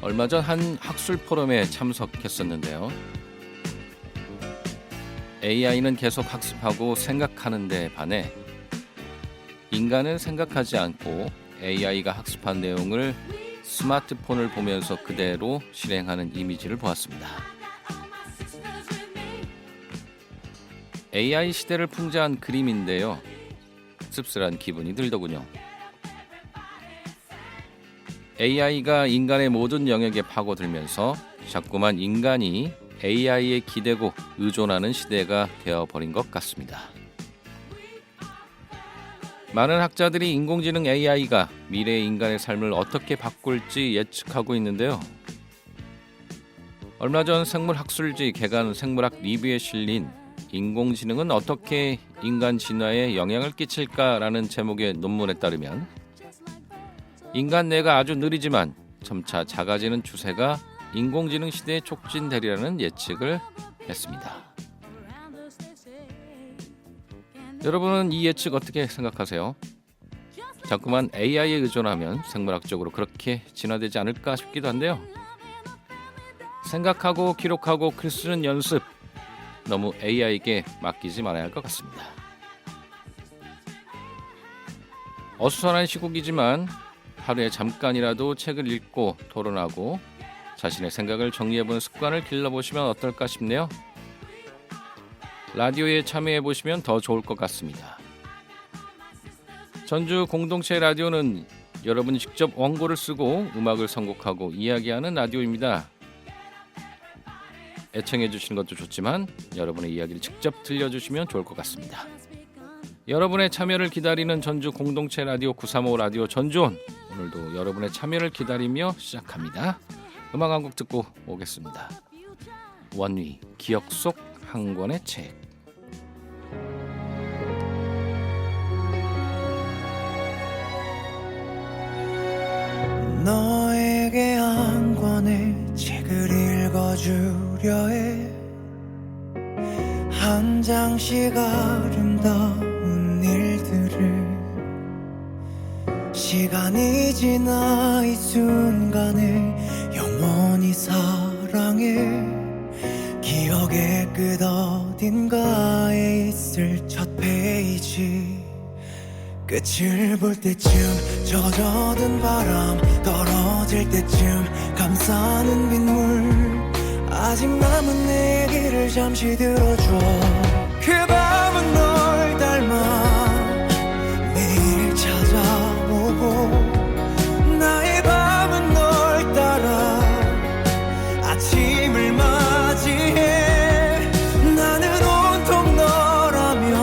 얼마 전 한 학술 포럼에 참석했었는데요. AI는 계속 학습하고 생각하는 데 반해 인간은 생각하지 않고 AI가 학습한 내용을 스마트폰을 보면서 그대로 실행하는 이미지를 보았습니다. AI 시대를 풍자한 그림인데요. 씁쓸한 기분이 들더군요. AI가 인간의 모든 영역에 파고들면서 자꾸만 인간이 AI에 기대고 의존하는 시대가 되어버린 것 같습니다. 많은 학자들이 인공지능 AI가 미래의 인간의 삶을 어떻게 바꿀지 예측하고 있는데요. 얼마 전 생물학술지 개간 생물학 리뷰에 실린 인공지능은 어떻게 인간 진화에 영향을 끼칠까라는 제목의 논문에 따르면 인간 뇌가 아주 느리지만 점차 작아지는 추세가 인공지능 시대에 촉진되리라는 예측을 했습니다. 여러분은 이 예측 어떻게 생각하세요? 자꾸만 AI에 의존하면 생물학적으로 그렇게 진화되지 않을까 싶기도 한데요. 생각하고 기록하고 글 쓰는 연습 너무 AI에게 맡기지 말아야 할 것 같습니다. 어수선한 시국이지만 하루에 잠깐이라도 책을 읽고 토론하고 자신의 생각을 정리해보는 습관을 길러보시면 어떨까 싶네요. 라디오에 참여해보시면 더 좋을 것 같습니다. 전주 공동체 라디오는 여러분이 직접 원고를 쓰고 음악을 선곡하고 이야기하는 라디오입니다. 애청해주시는 것도 좋지만 여러분의 이야기를 직접 들려주시면 좋을 것 같습니다. 여러분의 참여를 기다리는 전주 공동체 라디오 935 라디오 전주온, 오늘도 여러분의 참여를 기다리며 시작합니다. 음악 한 곡 듣고 오겠습니다. 원위 기억 속 한 권의 책. 너에게 한 권의 책을 읽어주려 해. 한 장씩 아름다운 일들을 시간이 지나 이 순간을 영원히 사랑해. 기억의 끝 어딘가에 있을 첫 페이지, 끝을 볼 때쯤 젖어든 바람 떨어질 때쯤 감싸는 빗물, 아직 남은 내 얘기를 잠시 들어줘. 그 밤은 널 닮아 매일 찾아오고 나의 밤은 널 따라 아침을 맞이해. 나는 온통 너라면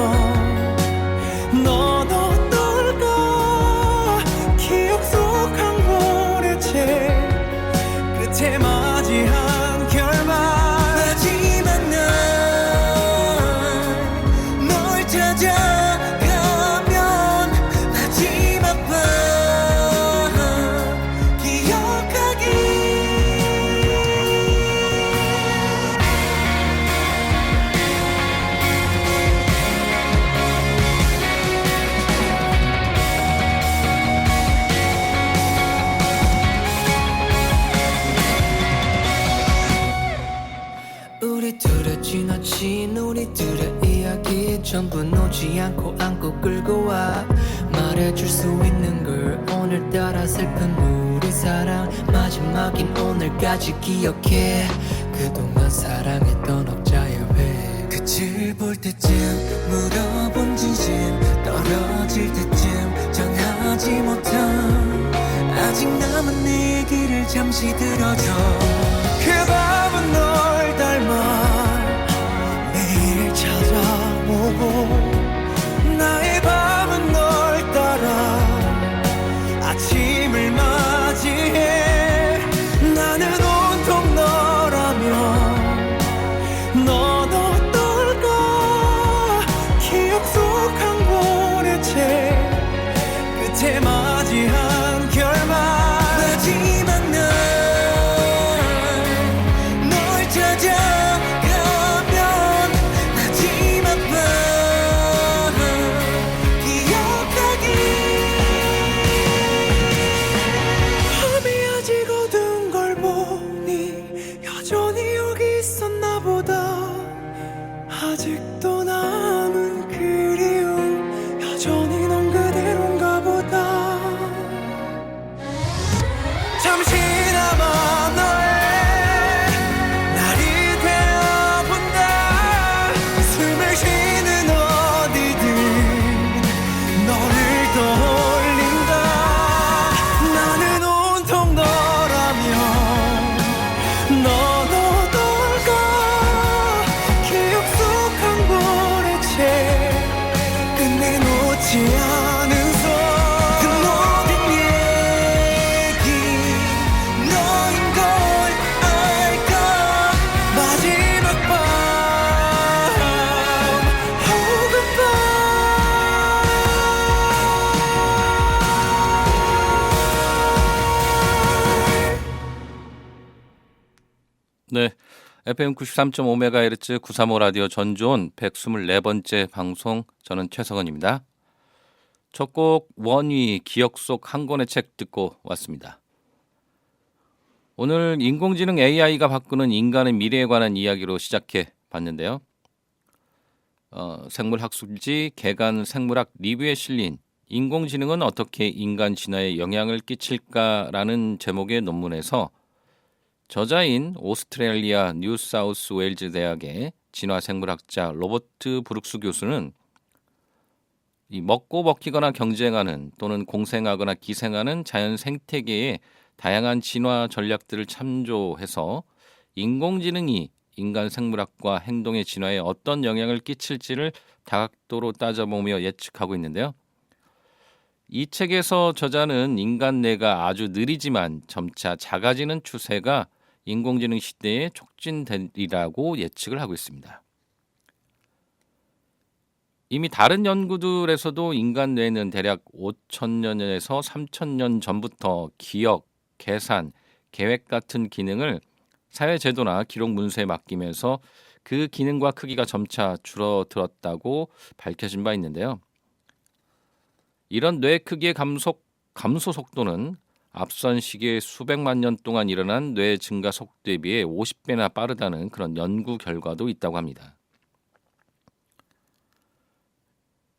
너도 어떨까. 기억 속 한 권의 책 끝에 맞이한 결말. 하지만 난 널 찾아가면 마지막 밤 기억하기. 우리 둘의 지나친 우리들의 이야기 전부 놓지 않고 안고 끌고 와. 말해줄 수 있는 걸 오늘따라 슬픈 우리 사랑 마지막인 오늘까지 기억해. 그동안 사랑했던 억자의 회. 끝을 볼 때쯤 물어본 진심 떨어질 때쯤 전하지 못한 아직 남은 내 얘기를 잠시 들어줘. 그 밤은 널 닮아 매일 찾아오고 나의 밤은 널 따라 아침을 맞이해. 나는 온통 너라면 너도 어떨까. 기억 속 한 권의 책 끝에 맞이한 네, FM 93.5MHz 935 라디오 전주온 124번째 방송, 저는 최성원입니다. 첫 곡 원위 기억 속 한 권의 책 듣고 왔습니다. 오늘 인공지능 AI가 바꾸는 인간의 미래에 관한 이야기로 시작해 봤는데요. 생물학술지 개간 생물학 리뷰에 실린 인공지능은 어떻게 인간 진화에 영향을 끼칠까라는 제목의 논문에서 저자인 오스트레일리아 뉴사우스 웨일즈 대학의 진화생물학자 로버트 브룩스 교수는 이 먹고 먹히거나 경쟁하는 또는 공생하거나 기생하는 자연 생태계의 다양한 진화 전략들을 참조해서 인공지능이 인간 생물학과 행동의 진화에 어떤 영향을 끼칠지를 다각도로 따져보며 예측하고 있는데요. 이 책에서 저자는 인간 뇌가 아주 느리지만 점차 작아지는 추세가 인공지능 시대에 촉진되리라고 예측을 하고 있습니다. 이미 다른 연구들에서도 인간 뇌는 대략 5,000년에서 3,000년 전부터 기억, 계산, 계획 같은 기능을 사회제도나 기록 문서에 맡기면서 그 기능과 크기가 점차 줄어들었다고 밝혀진 바 있는데요. 이런 뇌 크기의 감소 속도는 앞선 시기에 수백만 년 동안 일어난 뇌 증가 속도에 비해 50배나 빠르다는 그런 연구 결과도 있다고 합니다.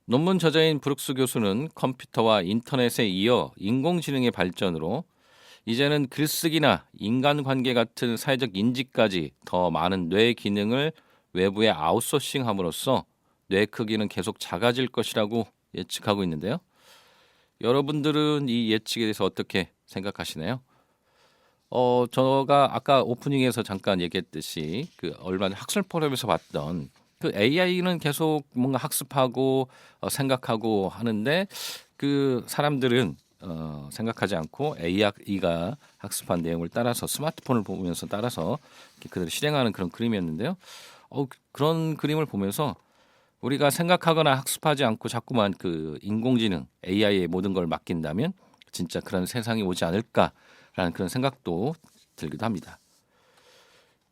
논문 저자인 브룩스 교수는 컴퓨터와 인터넷에 이어 인공지능의 발전으로 이제는 글쓰기나 인간관계 같은 사회적 인지까지 더 많은 뇌 기능을 외부에 아웃소싱함으로써 뇌 크기는 계속 작아질 것이라고 예측하고 있는데요. 여러분들은 이 예측에 대해서 어떻게 생각하시나요? 제가 아까 오프닝에서 잠깐 얘기했듯이 그 얼마 전 학술 포럼에서 봤던 그 AI는 계속 뭔가 학습하고 생각하고 하는데 그 사람들은 생각하지 않고 AI가 학습한 내용을 따라서 스마트폰을 보면서 따라서 그대로 실행하는 그런 그림이었는데요. 그런 그림을 보면서 우리가 생각하거나 학습하지 않고 자꾸만 그 인공지능 AI에 모든 걸 맡긴다면 진짜 그런 세상이 오지 않을까라는 그런 생각도 들기도 합니다.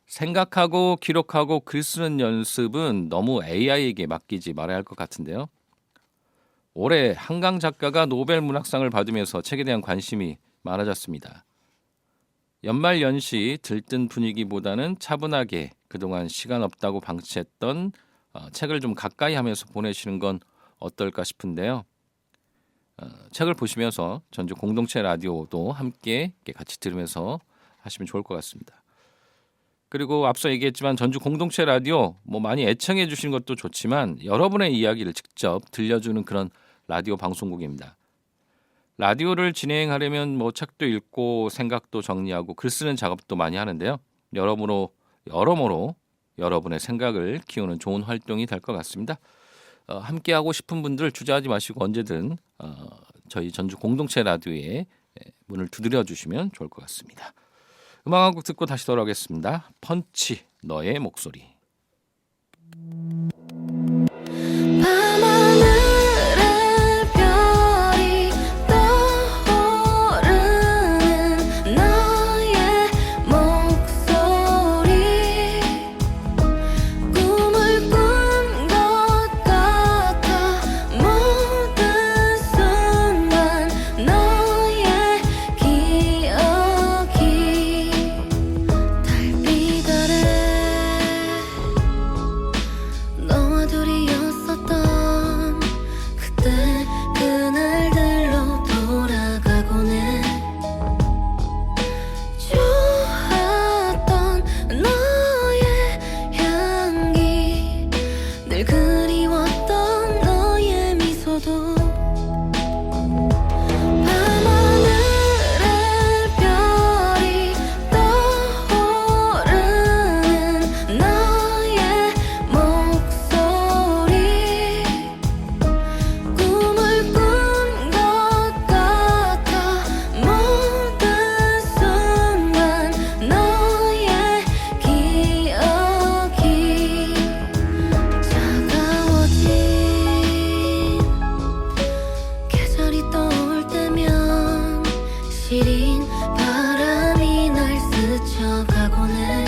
생각하고 기록하고 글 쓰는 연습은 너무 AI에게 맡기지 말아야 할 것 같은데요. 올해 한강 작가가 노벨 문학상을 받으면서 책에 대한 관심이 많아졌습니다. 연말 연시 들뜬 분위기보다는 차분하게 그동안 시간 없다고 방치했던 책을 좀 가까이 하면서 보내시는 건 어떨까 싶은데요. 책을 보시면서 전주 공동체 라디오도 함께 같이 들으면서 하시면 좋을 것 같습니다. 그리고 앞서 얘기했지만 전주 공동체 라디오 많이 애청해 주시는 것도 좋지만 여러분의 이야기를 직접 들려주는 그런 라디오 방송국입니다. 라디오를 진행하려면 책도 읽고 생각도 정리하고 글 쓰는 작업도 많이 하는데요. 여러모로 여러분의 생각을 키우는 좋은 활동이 될 것 같습니다. 함께 하고 싶은 분들 주저하지 마시고 언제든 저희 전주 공동체 라디오에 문을 두드려 주시면 좋을 것 같습니다. 음악 한 곡 듣고 다시 돌아오겠습니다. 펀치 너의 목소리. 밤하늘에 별이 떠오르는 너의 목소리 꿈을 꾼 것 같아 모든 순간 너의 기억이 달빛 아래 너와 둘이었었던 그때 그날들로 돌아가곤 해 좋았던 너의 향기 늘 그리웠던 너의 미소도 밤하늘에 별이 떠오르는 너의 목소리 꿈을 꾼 것 같아 모든 순간 너의 기억이 차가워진 계절이 떠올 때면 시린 바람이 날 스쳐가곤 해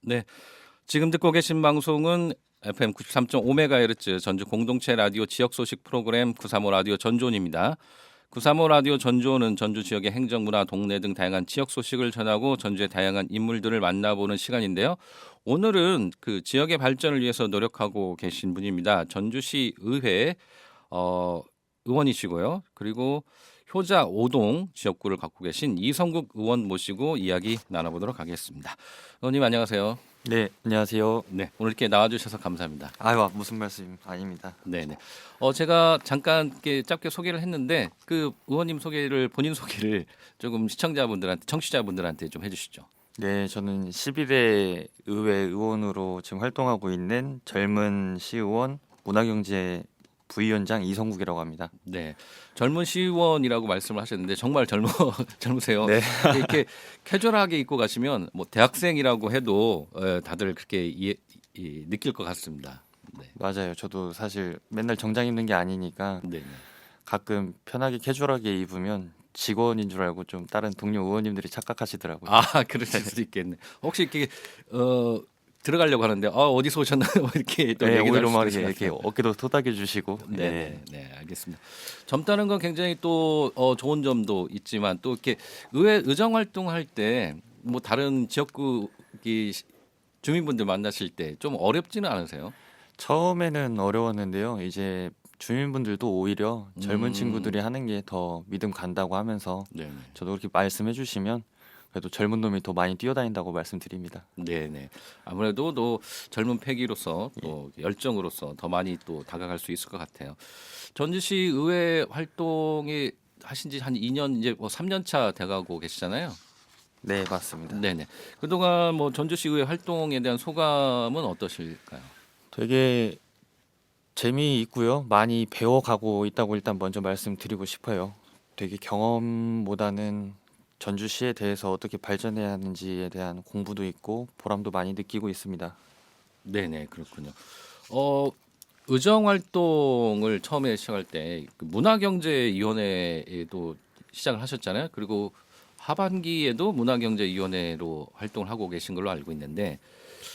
네, 지금 듣고 계신 방송은 FM 93.5MHz 전주 공동체 라디오 지역 소식 프로그램 935 라디오 전존입니다. 935 라디오 전존은 전주 지역의 행정, 문화, 동네 등 다양한 지역 소식을 전하고 전주의 다양한 인물들을 만나보는 시간인데요. 오늘은 그 지역의 발전을 위해서 노력하고 계신 분입니다. 전주시 의회 의원이시고요. 그리고 효자 5동 지역구를 갖고 계신 이성국 의원 모시고 이야기 나눠보도록 하겠습니다. 의원님 안녕하세요. 네, 안녕하세요. 네, 오늘 이렇게 나와주셔서 감사합니다. 아유, 무슨 말씀 아닙니다. 네네. 제가 잠깐 이렇게 짧게 소개를 했는데 그 의원님 소개를 본인 소개를 조금 시청자분들한테 청취자분들한테 좀 해주시죠. 네, 저는 11대 의회 의원으로 지금 활동하고 있는 젊은 시의원 문화경제 부위원장 이성국이라고 합니다. 네, 젊은 시의원이라고 말씀을 하셨는데 정말 젊으세요. 네. 이렇게 캐주얼하게 입고 가시면 뭐 대학생이라고 해도 다들 그렇게 느낄 것 같습니다. 네. 맞아요. 저도 사실 맨날 정장 입는 게 아니니까 네. 가끔 편하게 캐주얼하게 입으면 직원인 줄 알고 좀 다른 동료 의원님들이 착각하시더라고요. 아, 그러실 수도 있겠네. 혹시 이렇게 들어가려고 하는데 어디서 오셨나요? 이렇게 또 네, 얘기를 오히려 할 막 수도 이렇게 있을 것 어깨도 토닥여 주시고. 같아요. 네, 알겠습니다. 젊다는 건 굉장히 또 좋은 점도 있지만 또 이렇게 의회 의정 활동할 때 뭐 다른 지역구 주민분들 만나실 때 좀 어렵지는 않으세요? 처음에는 어려웠는데요. 이제 주민분들도 오히려 젊은 친구들이 하는 게 더 믿음 간다고 하면서 네. 저도 그렇게 말씀해 주시면 그래도 젊은 놈이 더 많이 뛰어다닌다고 말씀드립니다. 네. 아무래도 또 젊은 패기로서 또 열정으로서 더 많이 또 다가갈 수 있을 것 같아요. 전주시 의회 활동이 하신 지 한 2년 이제 뭐 3년 차 돼가고 계시잖아요. 네, 맞습니다. 네네. 그동안 뭐 전주시 의회 활동에 대한 소감은 어떠실까요? 되게 재미있고요. 많이 배워가고 있다고 일단 먼저 말씀드리고 싶어요. 되게 경험보다는 전주시에 대해서 어떻게 발전해야 하는지에 대한 공부도 있고 보람도 많이 느끼고 있습니다. 네네, 그렇군요. 의정 활동을 처음에 시작할 때그 문화경제위원회에도 시작을 하셨잖아요. 그리고 하반기에도 문화경제위원회로 활동을 하고 계신 걸로 알고 있는데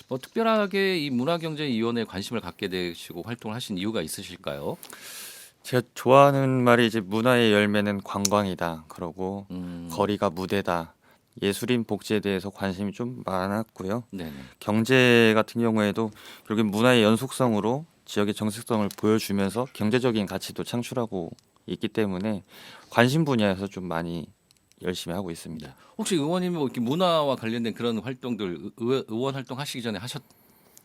뭐 특별하게 이 문화경제위원회에 관심을 갖게 되시고 활동을 하신 이유가 있으실까요? 제가 좋아하는 말이 이제 문화의 열매는 관광이다. 그러고 음, 거리가 무대다. 예술인 복지에 대해서 관심이 좀 많았고요. 네네. 경제 같은 경우에도 결국 문화의 연속성으로 지역의 정체성을 보여주면서 경제적인 가치도 창출하고 있기 때문에 관심 분야에서 좀 많이 열심히 하고 있습니다. 혹시 의원님이 뭐 이렇게 문화와 관련된 그런 활동들 의원 활동 하시기 전에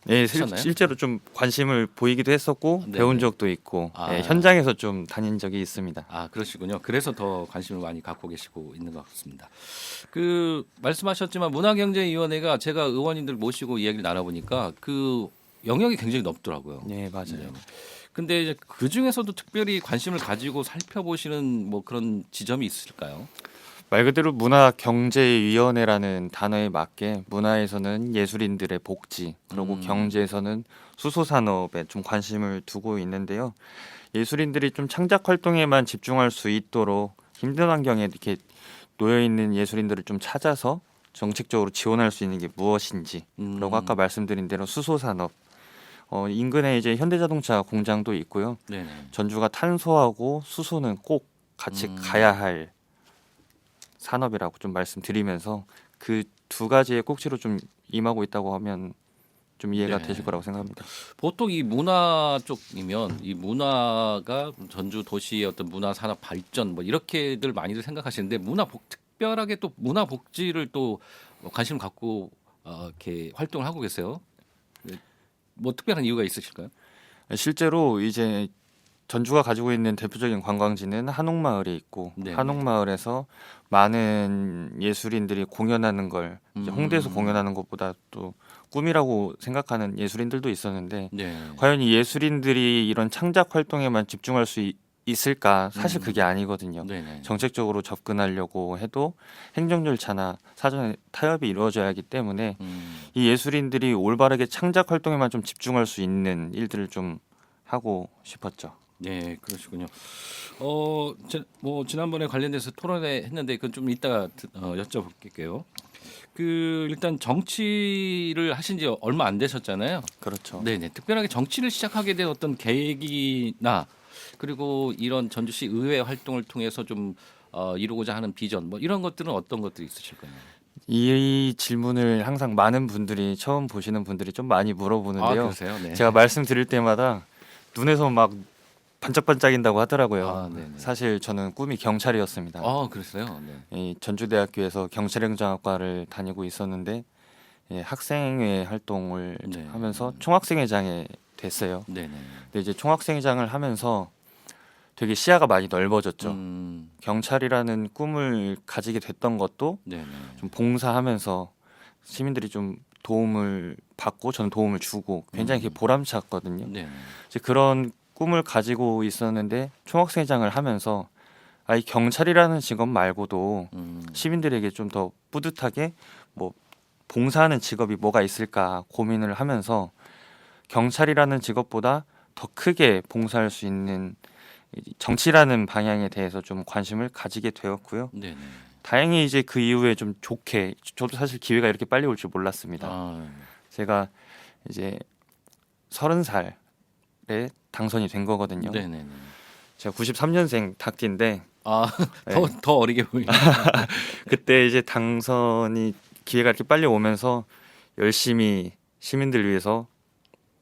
네, 하셨나요? 실제로 좀 관심을 보이기도 했었고 네네. 배운 적도 있고 아. 네, 현장에서 좀 다닌 적이 있습니다. 그러시군요. 그래서 더 관심을 많이 갖고 계시고 있는 것 같습니다. 그 말씀하셨지만 문화경제위원회가 제가 의원님들 모시고 이야기를 나눠보니까 그 영역이 굉장히 넓더라고요. 네, 맞아요. 네. 근데 이제 그 중에서도 특별히 관심을 가지고 살펴보시는 뭐 그런 지점이 있을까요? 말 그대로 문화경제위원회라는 단어에 맞게 문화에서는 예술인들의 복지, 그리고 경제에서는 수소산업에 좀 관심을 두고 있는데요. 예술인들이 좀 창작 활동에만 집중할 수 있도록 힘든 환경에 이렇게 놓여 있는 예술인들을 좀 찾아서 정책적으로 지원할 수 있는 게 무엇인지, 그리고 아까 말씀드린 대로 수소산업, 인근에 이제 현대자동차 공장도 있고요. 네네. 전주가 탄소하고 수소는 꼭 같이 가야 할 산업이라고 좀 말씀드리면서 그 두 가지의 꼭지로 좀 임하고 있다고 하면 좀 이해가 네. 되실 거라고 생각합니다. 보통 이 문화 쪽이면 이 문화가 전주 도시의 어떤 문화 산업 발전 뭐 이렇게들 많이들 생각하시는데 특별하게 또 문화 복지를 또 관심 갖고 이렇게 활동을 하고 계세요. 뭐 특별한 이유가 있으실까요? 실제로 이제 전주가 가지고 있는 대표적인 관광지는 한옥마을이 있고 네. 한옥마을에서 많은 예술인들이 공연하는 걸 이제 홍대에서 공연하는 것보다 또 꿈이라고 생각하는 예술인들도 있었는데 네. 과연 이 예술인들이 이런 창작 활동에만 집중할 수 있을까? 사실 그게 아니거든요. 네네. 정책적으로 접근하려고 해도 행정 절차나 사전에 타협이 이루어져야 하기 때문에 이 예술인들이 올바르게 창작 활동에만 좀 집중할 수 있는 일들을 좀 하고 싶었죠. 네, 그러시군요. 뭐 지난번에 관련돼서 토론회 했는데 그건 좀 이따가 여쭤볼게요. 그 일단 정치를 하신 지 얼마 안 되셨잖아요. 그렇죠. 네네. 특별하게 정치를 시작하게 된 어떤 계기나 그리고 이런 전주시 의회 활동을 통해서 좀 이루고자 하는 비전 뭐 이런 것들은 어떤 것들이 있으실까요? 이 질문을 항상 많은 분들이 처음 보시는 분들이 좀 많이 물어보는데요. 그러세요? 네. 제가 말씀드릴 때마다 눈에서 막 반짝반짝인다고 하더라고요. 아, 네네. 사실 저는 꿈이 경찰이었습니다. 그랬어요. 네. 이 전주대학교에서 경찰행정학과를 다니고 있었는데 학생회 활동을 네. 하면서 총학생회장에 됐어요. 네네. 근데 이제 총학생회장을 하면서 되게 시야가 많이 넓어졌죠. 경찰이라는 꿈을 가지게 됐던 것도 네네. 좀 봉사하면서 시민들이 좀 도움을 받고 저는 도움을 주고 굉장히 그게 보람찼거든요. 네네. 이제 그런 꿈을 가지고 있었는데 총학생회장을 하면서 이 경찰이라는 직업 말고도 시민들에게 좀 더 뿌듯하게 뭐 봉사하는 직업이 뭐가 있을까 고민을 하면서 경찰이라는 직업보다 더 크게 봉사할 수 있는 정치라는 방향에 대해서 좀 관심을 가지게 되었고요. 네네. 다행히 이제 그 이후에 좀 좋게 저도 사실 기회가 이렇게 빨리 올 줄 몰랐습니다. 제가 이제 30살에 당선이 된 거거든요. 네네네. 제가 93년생 닭띠인데 더 어리게 보이네. 그때 이제 당선이 기회가 이렇게 빨리 오면서 열심히 시민들 위해서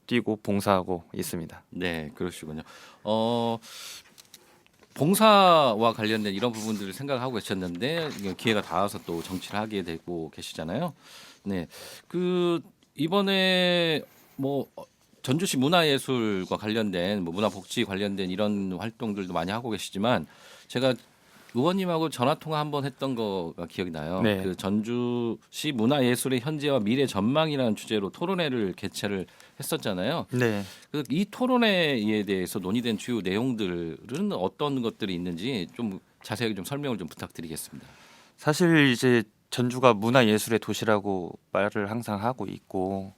뛰고 봉사하고 있습니다. 네, 그러시군요. 봉사와 관련된 이런 부분들을 생각하고 계셨는데 기회가 닿아서 또 정치를 하게 되고 계시잖아요. 네, 그 이번에 뭐 전주시 문화예술과 관련된 뭐 문화복지 관련된 이런 활동들도 많이 하고 계시지만 제가 의원님하고 전화 통화 한번 했던 거가 기억이 나요. 네. 그 전주시 문화예술의 현재와 미래 전망이라는 주제로 토론회를 개최를 했었잖아요. 네. 이 토론회에 대해서 논의된 주요 내용들은 어떤 것들이 있는지 좀 자세하게 좀 설명을 좀 부탁드리겠습니다. 사실 이제 전주가 문화예술의 도시라고 말을 항상 하고 있고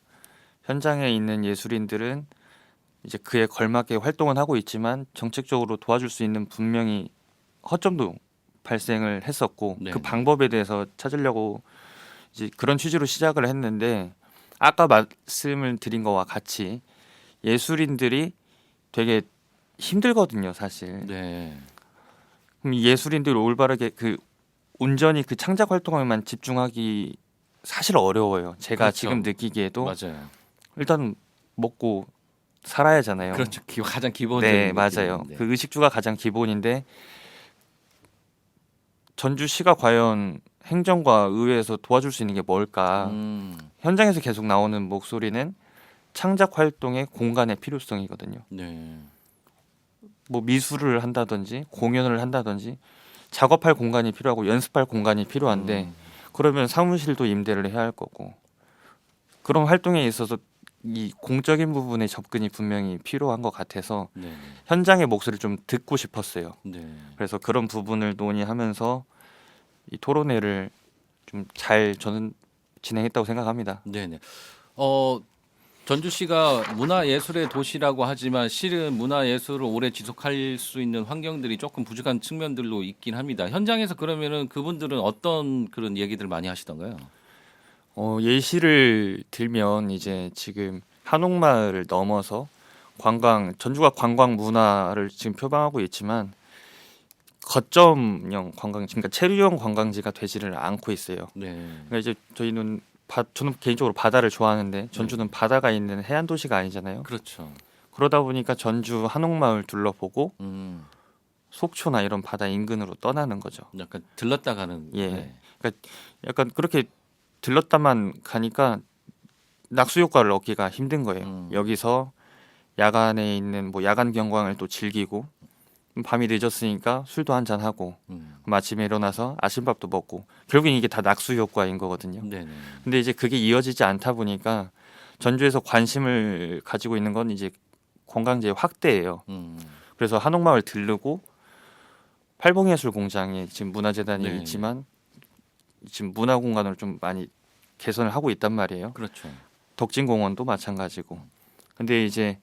현장에 있는 예술인들은 이제 그에 걸맞게 활동은 하고 있지만 정책적으로 도와줄 수 있는 분명히 허점도 발생을 했었고 네. 그 방법에 대해서 찾으려고 이제 그런 취지로 시작을 했는데 아까 말씀을 드린 거와 같이 예술인들이 되게 힘들거든요, 사실. 네. 그럼 이 예술인들이 올바르게 그 온전히 그 창작 활동에만 집중하기 사실 어려워요. 제가 그렇죠. 지금 느끼기에도 맞아요. 일단 먹고 살아야 하잖아요. 그렇죠. 가장 기본적인 네, 맞아요. 것들인데. 그 의식주가 가장 기본인데 전주시가 과연 행정과 의회에서 도와줄 수 있는 게 뭘까? 현장에서 계속 나오는 목소리는 창작 활동의 공간의 필요성이거든요. 네. 뭐 미술을 한다든지 공연을 한다든지 작업할 공간이 필요하고 연습할 공간이 필요한데 그러면 사무실도 임대를 해야 할 거고 그런 활동에 있어서 이 공적인 부분의 접근이 분명히 필요한 것 같아서 네. 현장의 목소리를 좀 듣고 싶었어요. 네. 그래서 그런 부분을 논의하면서 이 토론회를 좀 잘 저는 진행했다고 생각합니다. 네네. 전주시가 문화예술의 도시라고 하지만 실은 문화예술을 오래 지속할 수 있는 환경들이 조금 부족한 측면들로 있긴 합니다. 현장에서 그러면은 그분들은 어떤 그런 얘기들 많이 하시던가요? 예시를 들면 이제 지금 한옥마을을 넘어서 전주가 관광 문화를 지금 표방하고 있지만 거점형 관광지, 그러니까 체류형 관광지가 되지를 않고 있어요. 네. 그러니까 이제 저는 개인적으로 바다를 좋아하는데 전주는 바다가 있는 해안 도시가 아니잖아요. 그렇죠. 그러다 보니까 전주 한옥마을 둘러보고 속초나 이런 바다 인근으로 떠나는 거죠. 약간 들렀다 가는. 예. 네. 그러니까 약간 그렇게 들렀다만 가니까 낙수 효과를 얻기가 힘든 거예요. 여기서 야간에 있는 뭐 야간 경광을 또 즐기고 밤이 늦었으니까 술도 한잔 하고 아침에 일어나서 아침밥도 먹고 결국엔 이게 다 낙수 효과인 거거든요. 네네. 근데 이제 그게 이어지지 않다 보니까 전주에서 관심을 가지고 있는 건 이제 관광지의 확대예요. 그래서 한옥마을 들르고 팔봉예술공장에 지금 문화재단이 네. 있지만 지금 문화공간으로 좀 많이 개선을 하고 있단 말이에요. 그렇죠. 덕진공원도 마찬가지고. 근데 이제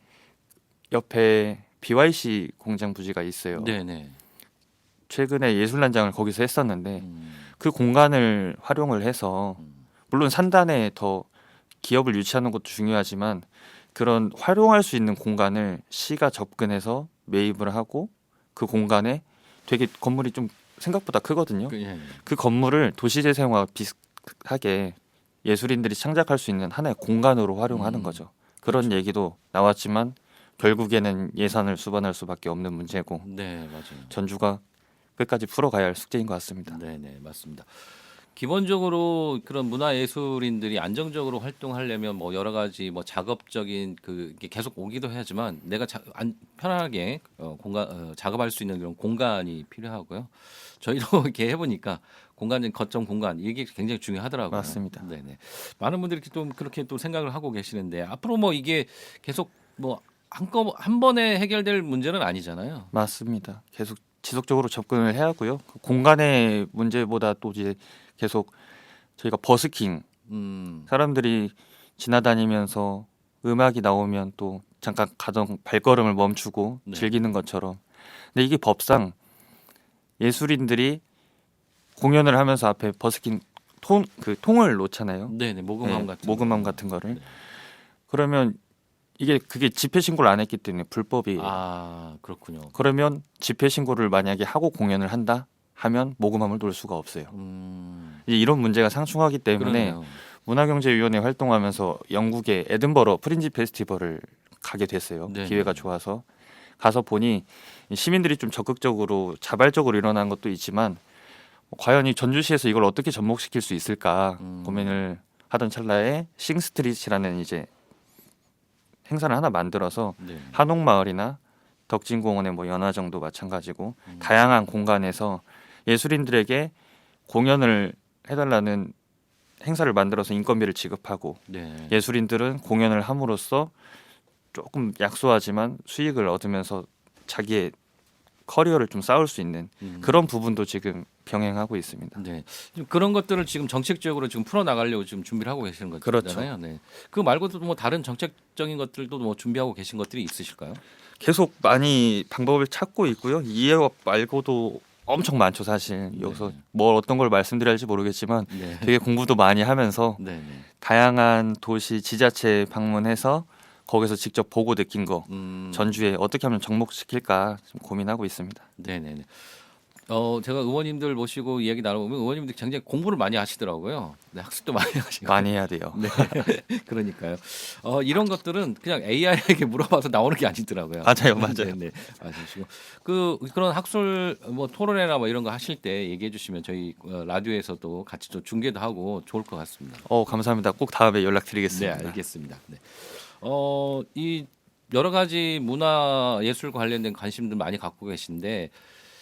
옆에 BYC 공장 부지가 있어요. 네네. 최근에 예술단장을 거기서 했었는데 그 공간을 활용을 해서 물론 산단에 더 기업을 유치하는 것도 중요하지만 그런 활용할 수 있는 공간을 시가 접근해서 매입을 하고 그 공간에 되게 건물이 좀 생각보다 크거든요. 예. 그 건물을 도시재생과 비슷하게 예술인들이 창작할 수 있는 하나의 공간으로 활용하는 거죠. 그런 그렇죠. 얘기도 나왔지만 결국에는 예산을 수반할 수밖에 없는 문제고 네, 맞아요. 전주가 끝까지 풀어가야 할 숙제인 것 같습니다. 네, 네, 맞습니다. 기본적으로 그런 문화예술인들이 안정적으로 활동하려면 뭐 여러 가지 뭐 작업적인 그게 계속 오기도 해야지만 내가 편안하게 작업할 수 있는 그런 공간이 필요하고요. 저희도 이렇게 해보니까 공간적인 거점 공간 이게 굉장히 중요하더라고요. 맞습니다. 네네. 많은 분들이 또 그렇게 또 생각을 하고 계시는데 앞으로 뭐 이게 계속 뭐 한 번에 해결될 문제는 아니잖아요. 맞습니다. 계속 지속적으로 접근을 해야 하고요. 그 공간의 문제보다 또 이제 계속 저희가 버스킹 사람들이 지나다니면서 음악이 나오면 또 잠깐 가던 발걸음을 멈추고 네. 즐기는 것처럼. 근데 이게 법상 예술인들이 공연을 하면서 앞에 버스킹 통을 놓잖아요. 네네, 모금함 네, 같은 모금함 거. 같은 거를. 네. 그러면 그게 집회 신고를 안 했기 때문에 불법이에요. 아, 그렇군요. 그러면 집회 신고를 만약에 하고 공연을 한다 하면 모금함을 놓을 수가 없어요. 이제 이런 문제가 상충하기 때문에 그러네요. 문화경제위원회 활동하면서 영국의 에든버러 프린지 페스티벌을 가게 됐어요. 네네. 기회가 좋아서 가서 보니 시민들이 좀 적극적으로 자발적으로 일어난 것도 있지만 과연 이 전주시에서 이걸 어떻게 접목시킬 수 있을까 고민을 하던 찰나에 싱스트릿이라는 이제 행사를 하나 만들어서 네. 한옥마을이나 덕진공원의 뭐 연화정도 마찬가지고 다양한 공간에서 예술인들에게 공연을 해달라는 행사를 만들어서 인건비를 지급하고 네. 예술인들은 공연을 함으로써 조금 약소하지만 수익을 얻으면서 자기의 커리어를 좀 쌓을 수 있는 그런 부분도 지금 병행하고 있습니다. 네. 지금 그런 것들을 지금 정책적으로 지금 풀어 나가려고 지금 준비를 하고 계시는 거잖아요. 그렇죠. 네. 그 말고도 뭐 다른 정책적인 것들도 뭐 준비하고 계신 것들이 있으실까요? 계속 많이 방법을 찾고 있고요. 이해업 말고도 엄청 많죠, 사실. 여기서 네. 뭐 어떤 걸 말씀드려야 할지 모르겠지만 네. 되게 공부도 많이 하면서 네. 네. 다양한 도시 지자체 방문해서 거기서 직접 보고 느낀 거 전주에 어떻게 하면 접목시킬까 좀 고민하고 있습니다. 네네네. 제가 의원님들 모시고 이야기 나눠보면 의원님들 굉장히 공부를 많이 하시더라고요. 네, 학습도 많이 하시고. 많이 해야 돼요. 네. 그러니까요. 이런 것들은 그냥 AI에게 물어봐서 나오는 게 아니더라고요. 맞아요, 맞아요. 네, 맞으시고 그런 학술 뭐 토론회나 뭐 이런 거 하실 때 얘기해 주시면 저희 라디오에서도 같이 좀 중계도 하고 좋을 것 같습니다. 감사합니다. 꼭 다음에 네, 연락드리겠습니다. 알겠습니다. 네. 이 여러 가지 문화 예술 관련된 관심들 많이 갖고 계신데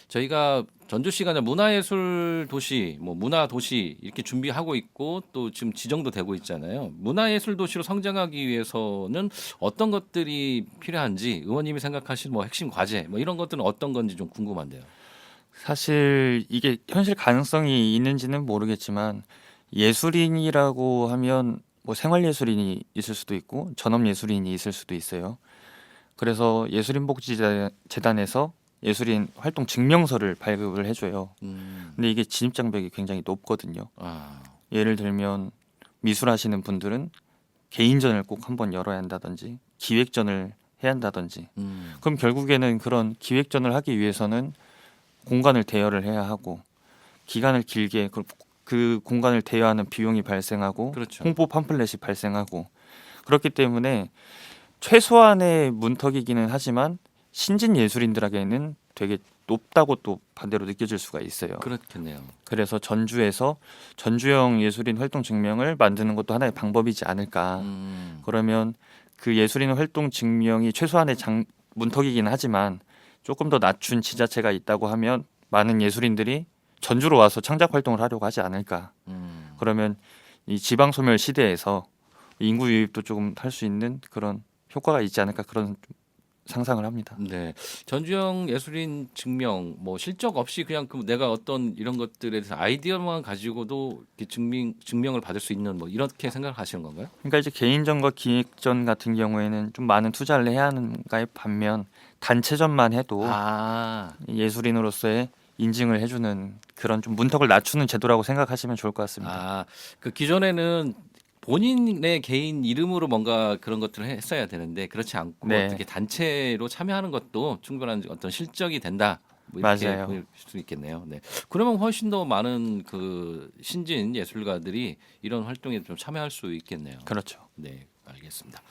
저희가 전주시가 문화예술 도시, 뭐 문화 도시 이렇게 준비하고 있고 또 지금 지정도 되고 있잖아요. 문화예술 도시로 성장하기 위해서는 어떤 것들이 필요한지 의원님이 생각하시는 뭐 핵심 과제 뭐 이런 것들은 어떤 건지 좀 궁금한데요. 사실 이게 현실 가능성이 있는지는 모르겠지만 예술인이라고 하면 뭐 생활예술인이 있을 수도 있고 전업예술인이 있을 수도 있어요. 그래서 예술인복지재단에서 예술인 활동 증명서를 발급을 해줘요. 근데 이게 진입 장벽이 굉장히 높거든요. 아, 예를 들면 미술하시는 분들은 개인전을 꼭 한번 열어야 한다든지 기획전을 해야 한다든지 그럼 결국에는 그런 기획전을 하기 위해서는 공간을 대여를 해야 하고 기간을 길게 그 공간을 대여하는 비용이 발생하고 그렇죠. 홍보 팜플렛이 발생하고 그렇기 때문에 최소한의 문턱이기는 하지만 신진 예술인들에게는 되게 높다고 또 반대로 느껴질 수가 있어요. 그렇겠네요. 그래서 전주에서 전주형 예술인 활동 증명을 만드는 것도 하나의 방법이지 않을까. 그러면 그 예술인 활동 증명이 최소한의 문턱이긴 하지만 조금 더 낮춘 지자체가 있다고 하면 많은 예술인들이 전주로 와서 창작 활동을 하려고 하지 않을까. 그러면 이 지방 소멸 시대에서 인구 유입도 조금 할 수 있는 그런 효과가 있지 않을까 그런 상상을 합니다. 네, 전주형 예술인 증명 뭐 실적 없이 그냥 내가 어떤 이런 것들에 대해서 아이디어만 가지고도 이렇게 증명을 받을 수 있는 뭐 이렇게 생각하시는 건가요? 그러니까 이제 개인전과 기획전 같은 경우에는 좀 많은 투자를 해야 하는가에 반면 단체전만 해도 예술인으로서의 인증을 해주는 그런 좀 문턱을 낮추는 제도라고 생각하시면 좋을 것 같습니다. 아, 그 기존에는 본인의 개인 이름으로 뭔가 그런 것들을 했어야 되는데 그렇지 않고 네. 어떻게 단체로 참여하는 것도 충분한 어떤 실적이 된다. 뭐 이렇게 맞아요. 볼 수 있겠네요. 네. 그러면 훨씬 더 많은 그 신진 예술가들이 이런 활동에 좀 참여할 수 있겠네요. 그렇죠. 네, 알겠습니다.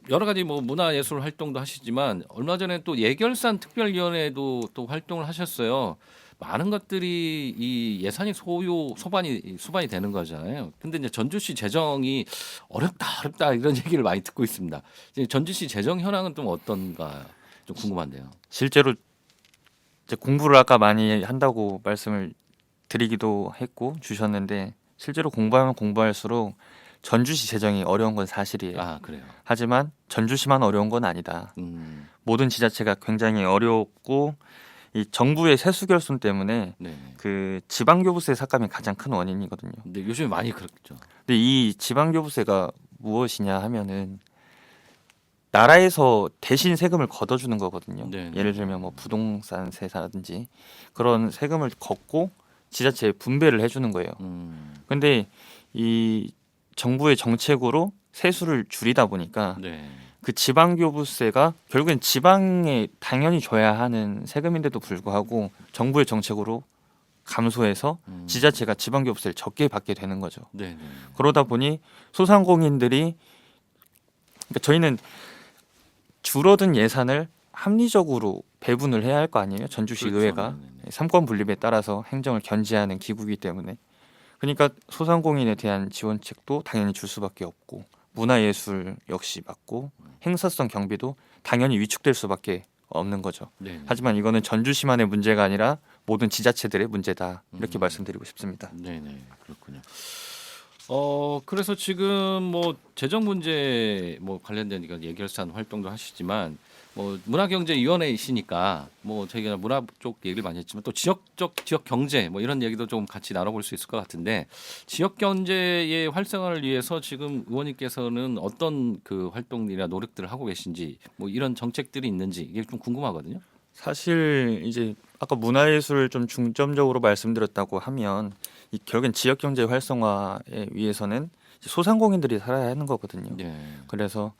여러 가지 뭐 문화예술 활동도 하시지만 얼마 전에 또 예결산 특별위원회도 또 활동을 하셨어요. 많은 것들이 이 예산이 수반이 되는 거잖아요. 근데 이제 전주시 재정이 어렵다 이런 얘기를 많이 듣고 있습니다. 이제 전주시 재정 현황은 좀 어떤가 좀 궁금한데요. 실제로 이제 공부를 아까 많이 한다고 말씀을 드리기도 했고 주셨는데 실제로 공부하면 공부할수록 전주시 재정이 어려운 건 사실이에요. 아, 그래요. 하지만 전주시만 어려운 건 아니다. 모든 지자체가 굉장히 어렵고 이 정부의 세수 결손 때문에 네. 그 지방교부세 삭감이 가장 큰 원인이거든요. 근데 요즘에 많이 그렇죠. 근데 이 지방교부세가 무엇이냐 하면은 나라에서 대신 세금을 걷어주는 거거든요. 네, 네. 예를 들면 뭐 부동산세라든지 그런 세금을 걷고 지자체에 분배를 해주는 거예요. 근데 이 정부의 정책으로 세수를 줄이다 보니까 네. 그 지방교부세가 결국엔 지방에 당연히 줘야 하는 세금인데도 불구하고 정부의 정책으로 감소해서 지자체가 지방교부세를 적게 받게 되는 거죠. 네. 네. 그러다 보니 소상공인들이 그러니까 저희는 줄어든 예산을 합리적으로 배분을 해야 할 거 아니에요. 전주시 그렇죠. 의회가 네네. 삼권 분립에 따라서 행정을 견제하는 기구이기 때문에 그러니까 소상공인에 대한 지원책도 당연히 줄 수밖에 없고 문화예술 역시 맞고 행사성 경비도 당연히 위축될 수밖에 없는 거죠. 네. 하지만 이거는 전주시만의 문제가 아니라 모든 지자체들의 문제다 이렇게 말씀드리고 싶습니다. 네네, 그렇군요. 그래서 지금 뭐 재정 문제 뭐 관련된 이건 예결산 활동도 하시지만 뭐 문화경제위원회이시니까 뭐 저희가 문화 쪽 얘기를 많이 했지만 또 지역 경제 뭐 이런 얘기도 좀 같이 나눠볼 수 있을 것 같은데 지역 경제의 활성화를 위해서 지금 의원님께서는 어떤 그 활동이나 노력들을 하고 계신지 뭐 이런 정책들이 있는지 이게 좀 궁금하거든요. 사실 이제 아까 문화예술을 좀 중점적으로 말씀드렸다고 하면 이 결국엔 지역 경제 활성화에 위해서는 이제 소상공인들이 살아야 하는 거거든요. 네. 그래서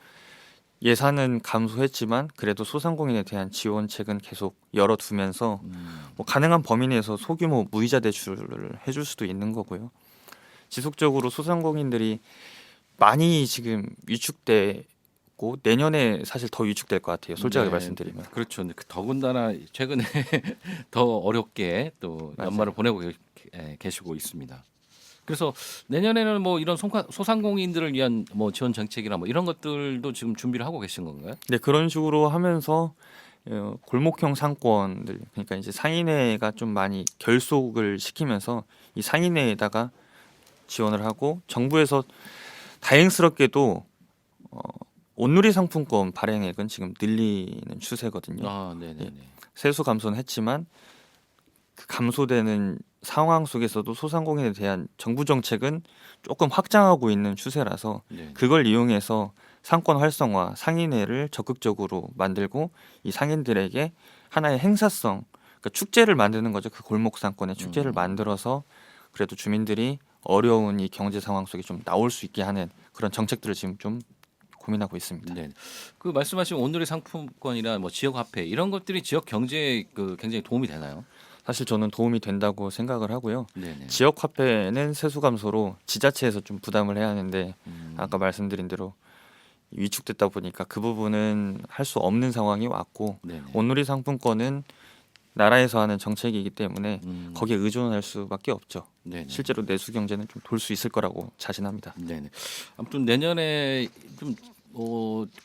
예산은 감소했지만 그래도 소상공인에 대한 지원책은 계속 열어두면서 뭐 가능한 범위 내에서 소규모 무이자 대출을 해줄 수도 있는 거고요. 지속적으로 소상공인들이 많이 지금 위축되고 내년에 사실 더 위축될 것 같아요. 솔직하게 네, 말씀드리면. 그렇죠. 근데 더군다나 최근에 더 어렵게 또 맞아요. 연말을 보내고 계시고 있습니다. 그래서 내년에는 뭐 이런 소상공인들을 위한 뭐 지원 정책이나 뭐 이런 것들도 지금 준비를 하고 계신 건가요? 네, 그런 식으로 하면서 골목형 상권들 그러니까 이제 상인회가 좀 많이 결속을 시키면서 이 상인회에다가 지원을 하고 정부에서 다행스럽게도 온누리 상품권 발행액은 지금 늘리는 추세거든요. 아, 네네네. 세수 감소는 했지만 그 감소되는 상황 속에서도 소상공인에 대한 정부 정책은 조금 확장하고 있는 추세라서 네. 그걸 이용해서 상권 활성화, 상인회를 적극적으로 만들고 이 상인들에게 하나의 행사성, 그러니까 축제를 만드는 거죠. 그 골목 상권의 축제를 만들어서 그래도 주민들이 어려운 이 경제 상황 속에 좀 나올 수 있게 하는 그런 정책들을 지금 좀 고민하고 있습니다. 네. 그 말씀하신 온누리 상품권이나 뭐 지역 화폐 이런 것들이 지역 경제에 그 굉장히 도움이 되나요? 사실 저는 도움이 된다고 생각을 하고요. 네네. 지역 화폐는 세수 감소로 지자체에서 좀 부담을 해야 하는데 아까 말씀드린 대로 위축됐다 보니까 그 부분은 할 수 없는 상황이 왔고 네네. 온누리 상품권은 나라에서 하는 정책이기 때문에 거기에 의존할 수밖에 없죠. 네네. 실제로 내수 경제는 좀 돌 수 있을 거라고 자신합니다. 네네. 아무튼 내년에 좀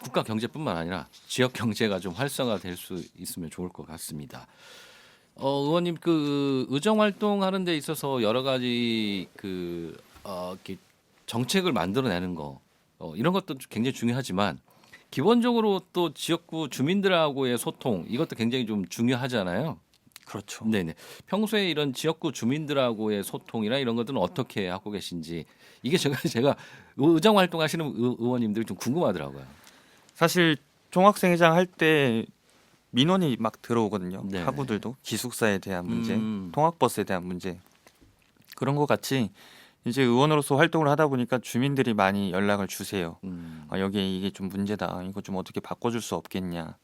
국가 경제뿐만 아니라 지역 경제가 좀 활성화될 수 있으면 좋을 것 같습니다. 의원님 그 의정 활동하는 데 있어서 여러 가지 이렇게 정책을 만들어내는 거 이런 것도 굉장히 중요하지만 기본적으로 또 지역구 주민들하고의 소통 이것도 굉장히 좀 중요하잖아요. 그렇죠. 네네. 평소에 이런 지역구 주민들하고의 소통이나 이런 것들은 어떻게 하고 계신지 이게 제가 의정 활동하시는 의원님들이 좀 궁금하더라고요. 사실 총학생회장 할 때 민원이 막 들어오거든요. 네. 학우들도 기숙사에 대한 문제, 음. 통학버스에 대한 문제 그런 것 같이 이제 의원으로서 활동을 하다 보니까 주민들이 많이 연락을 주세요. 여기에 이게 좀 문제다. 이거 좀 어떻게 바꿔줄 수 없겠냐.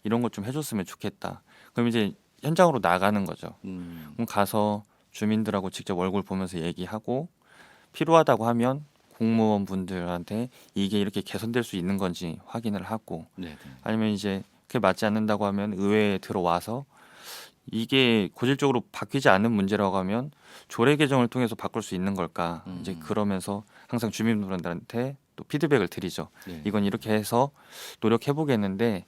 이런 것 좀 해줬으면 좋겠다. 그럼 이제 현장으로 나가는 거죠. 그럼 가서 주민들하고 직접 얼굴 보면서 얘기하고 필요하다고 하면 공무원분들한테 이게 이렇게 개선될 수 있는 건지 확인을 하고 네. 아니면 이제 그게 맞지 않는다고 하면 의회에 들어와서 이게 고질적으로 바뀌지 않는 문제라고 하면 조례 개정을 통해서 바꿀 수 있는 걸까? 이제 그러면서 항상 주민분들한테 또 피드백을 드리죠. 네. 이건 이렇게 해서 노력해 보겠는데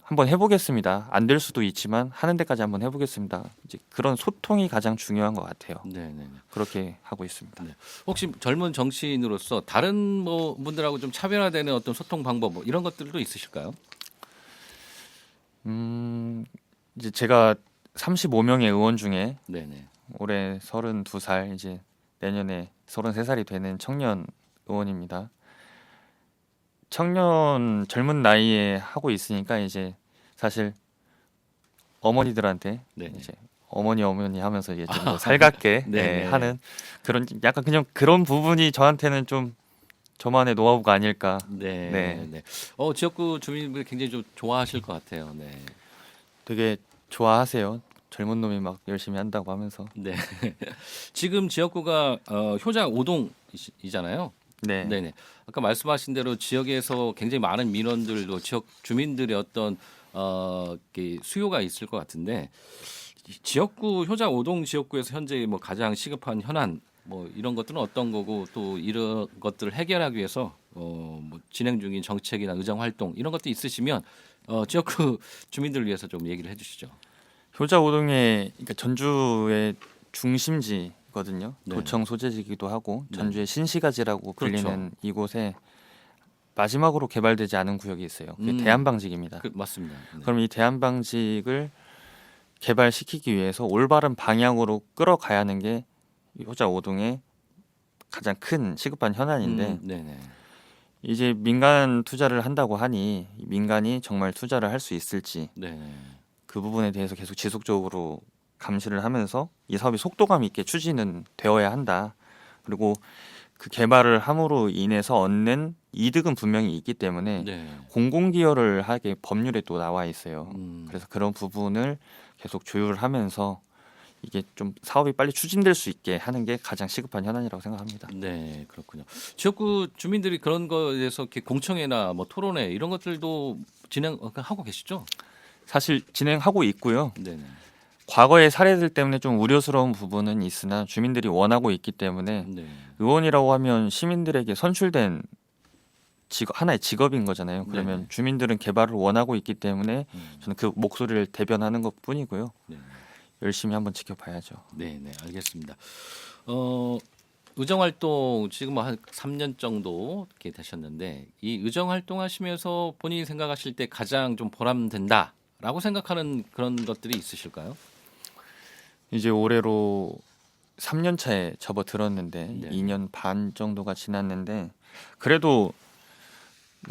한번 해보겠습니다. 안 될 수도 있지만 하는 데까지 한번 해보겠습니다. 이제 그런 소통이 가장 중요한 것 같아요. 네. 그렇게 하고 있습니다. 네. 혹시 젊은 정치인으로서 다른 뭐 분들하고 좀 차별화되는 어떤 소통 방법 뭐 이런 것들도 있으실까요? 이제 제가 35명의 의원 중에 네네. 올해 32살 이제 내년에 33살이 되는 청년 의원입니다. 청년 젊은 나이에 하고 있으니까 이제 사실 어머니들한테 네네. 이제 어머니 하면서 이제 좀 더 살갑게 네네. 하는 그런 약간 그냥 그런 부분이 저한테는 좀 저만의 노하우가 아닐까. 네. 네. 네. 지역구 주민분들이 굉장히 좀 좋아하실 것 같아요. 네. 되게 좋아하세요. 젊은 놈이 막 열심히 한다고 하면서. 네. 지금 지역구가 효자 5동이잖아요. 네. 네네. 아까 말씀하신 대로 지역에서 굉장히 많은 민원들도 지역 주민들의 어떤 이렇게 수요가 있을 것 같은데 이 지역구 효자 5동 지역구에서 현재 뭐 가장 시급한 현안 뭐 이런 것들은 어떤 거고 또 이런 것들을 해결하기 위해서 뭐 진행 중인 정책이나 의정 활동 이런 것도 있으시면 지역구 주민들을 위해서 좀 얘기를 해주시죠. 효자 오동에 그러니까 전주의 중심지거든요. 네. 도청 소재지기도 하고 네. 전주의 신시가지라고 그렇죠. 불리는 이곳에 마지막으로 개발되지 않은 구역이 있어요. 그게 대한방직입니다. 맞습니다. 네. 그럼 이 대한방직을 개발시키기 위해서 올바른 방향으로 끌어가야 하는 게 효자 오동의 가장 큰 시급한 현안인데 네네. 이제 민간 투자를 한다고 하니 민간이 정말 투자를 할 수 있을지 네. 그 부분에 대해서 계속 지속적으로 감시를 하면서 이 사업이 속도감 있게 추진은 되어야 한다. 그리고 그 개발을 함으로 인해서 얻는 이득은 분명히 있기 때문에 네. 공공기여를 하게 법률에 또 나와 있어요. 음. 그래서 그런 부분을 계속 조율을 하면서 이게 좀 사업이 빨리 추진될 수 있게 하는 게 가장 시급한 현안이라고 생각합니다. 네, 그렇군요. 지역구 주민들이 그런 거에 대해서 이렇게 공청회나 뭐 토론회 이런 것들도 진행하고 계시죠? 사실 진행하고 있고요. 네네. 과거의 사례들 때문에 좀 우려스러운 부분은 있으나 주민들이 원하고 있기 때문에 네. 의원이라고 하면 시민들에게 선출된 하나의 직업인 거잖아요. 그러면 네. 주민들은 개발을 원하고 있기 때문에 저는 그 목소리를 대변하는 것 뿐이고요. 네. 열심히 한번 지켜봐야죠. 네, 알겠습니다. 의정 활동 지금 한 3년 정도 이렇게 되셨는데 이 의정 활동 하시면서 본인이 생각하실 때 가장 좀 보람된다라고 생각하는 그런 것들이 있으실까요? 이제 올해로 3년 차에 접어들었는데 네. 2년 반 정도가 지났는데 그래도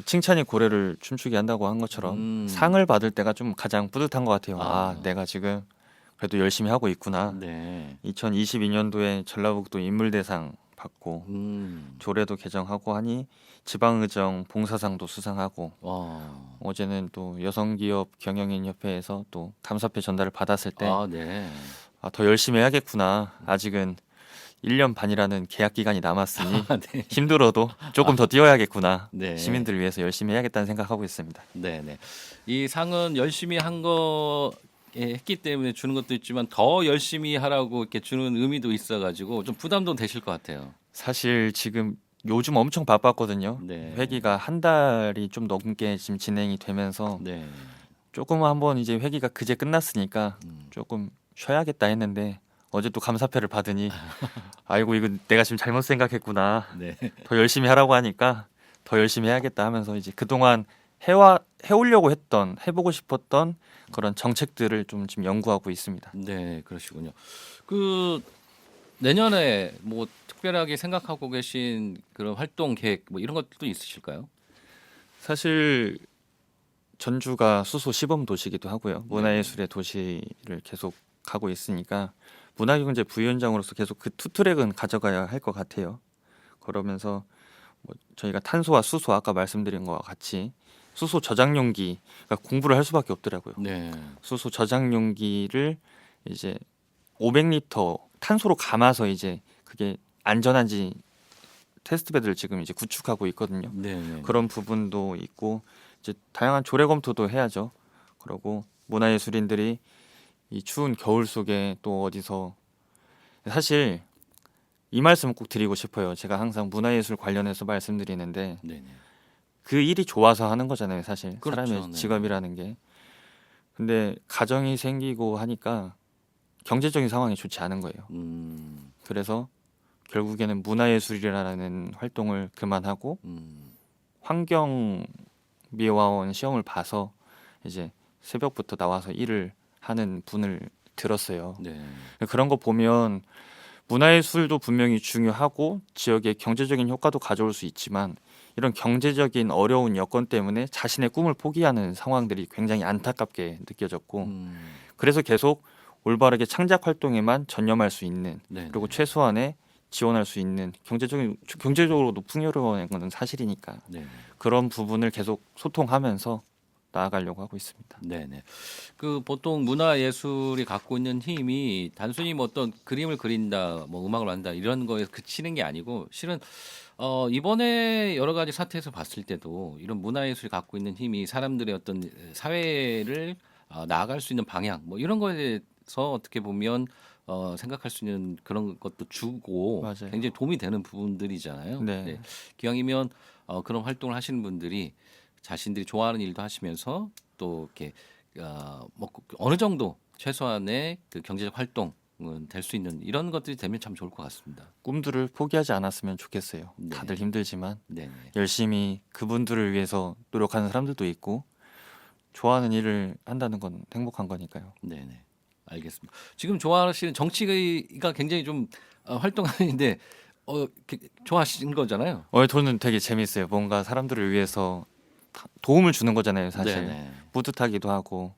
칭찬이 고래를 춤추게 한다고 한 것처럼 상을 받을 때가 좀 가장 뿌듯한 것 같아요. 아. 내가 지금 그래도 열심히 하고 있구나. 네. 2022년도에 전라북도 인물대상 받고 조례도 개정하고 하니 지방의정 봉사상도 수상하고 어제는 또 여성기업 경영인협회에서 또 감사패 전달을 받았을 때 네. 더 열심히 해야겠구나. 아직은 1년 반이라는 계약 기간이 남았으니 네. 힘들어도 조금 더 뛰어야겠구나. 네. 시민들을 위해서 열심히 해야겠다는 생각하고 있습니다. 네. 이 상은 열심히 한 거 했기 때문에 주는 것도 있지만 더 열심히 하라고 이렇게 주는 의미도 있어가지고 좀 부담도 되실 것 같아요. 사실 지금 요즘 엄청 바빴거든요. 네. 회기가 한 달이 좀 넘게 지금 진행이 되면서 네. 조금 한번 이제 회기가 그제 끝났으니까 조금 쉬어야겠다 했는데 어제 또 감사패를 받으니 아이고 이거 내가 지금 잘못 생각했구나. 네. 더 열심히 하라고 하니까 더 열심히 해야겠다 하면서 이제 그동안 해오려고 했던 해보고 싶었던 그런 정책들을 좀 지금 연구하고 있습니다. 네, 그러시군요. 그 내년에 뭐 특별하게 생각하고 계신 그런 활동 계획 뭐 이런 것도 있으실까요? 사실 전주가 수소 시범 도시이기도 하고요. 문화예술의 도시를 계속 가고 있으니까 문화경제 부위원장으로서 계속 그 투트랙은 가져가야 할 것 같아요. 그러면서 뭐 저희가 탄소와 수소 아까 말씀드린 것과 같이 수소 저장 용기, 그러니까 공부를 할 수밖에 없더라고요. 네. 수소 저장 용기를 이제 500리터 탄소로 감아서 이제 그게 안전한지 테스트베드를 지금 이제 구축하고 있거든요. 네. 그런 부분도 있고 이제 다양한 조례 검토도 해야죠. 그리고 문화예술인들이 이 추운 겨울 속에 또 어디서 사실 이 말씀을 꼭 드리고 싶어요. 제가 항상 문화예술 관련해서 말씀드리는데 네. 그 일이 좋아서 하는 거잖아요. 사실 그렇죠. 사람의 네. 직업이라는 게. 근데 가정이 생기고 하니까 경제적인 상황이 좋지 않은 거예요. 그래서 결국에는 문화예술이라는 활동을 그만하고 환경미화원 시험을 봐서 이제 새벽부터 나와서 일을 하는 분을 들었어요. 네. 그런 거 보면 문화예술도 분명히 중요하고 지역의 경제적인 효과도 가져올 수 있지만 이런 경제적인 어려운 여건 때문에 자신의 꿈을 포기하는 상황들이 굉장히 안타깝게 느껴졌고 그래서 계속 올바르게 창작 활동에만 전념할 수 있는 네. 그리고 최소한의 지원할 수 있는 경제적으로도 풍요로운 건 사실이니까 네. 그런 부분을 계속 소통하면서 나아가려고 하고 있습니다. 네네. 그 보통 문화 예술이 갖고 있는 힘이 단순히 뭐 어떤 그림을 그린다, 뭐 음악을 한다 이런 거에 그치는 게 아니고 실은 이번에 여러 가지 사태에서 봤을 때도 이런 문화 예술이 갖고 있는 힘이 사람들의 어떤 사회를 나아갈 수 있는 방향 뭐 이런 거에 대해서 어떻게 보면 생각할 수 있는 그런 것도 주고 맞아요. 굉장히 도움이 되는 부분들이잖아요. 네. 기왕이면 그런 활동을 하시는 분들이 자신들이 좋아하는 일도 하시면서 또 이렇게 뭐 어느 정도 최소한의 그 경제적 활동은 될 수 있는 이런 것들이 되면 참 좋을 것 같습니다. 꿈들을 포기하지 않았으면 좋겠어요. 네. 다들 힘들지만 네. 열심히 그분들을 위해서 노력하는 사람들도 있고 좋아하는 일을 한다는 건 행복한 거니까요. 네네. 알겠습니다. 지금 좋아하시는 정치가 굉장히 좀 활동하는데 좋아하시는 거잖아요. 저는 되게 재밌어요. 뭔가 사람들을 위해서 도움을 주는 거잖아요. 사실 네네. 뿌듯하기도 하고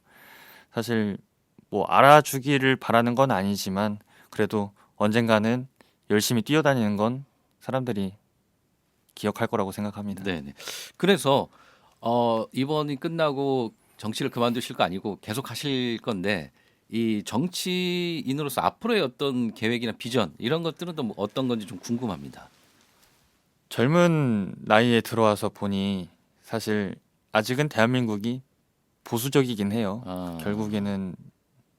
사실 뭐 알아주기를 바라는 건 아니지만 그래도 언젠가는 열심히 뛰어다니는 건 사람들이 기억할 거라고 생각합니다. 네네. 그래서 이번이 끝나고 정치를 그만두실 거 아니고 계속 하실 건데 이 정치인으로서 앞으로의 어떤 계획이나 비전 이런 것들은 또 어떤 건지 좀 궁금합니다. 젊은 나이에 들어와서 보니 사실 아직은 대한민국이 보수적이긴 해요. 결국에는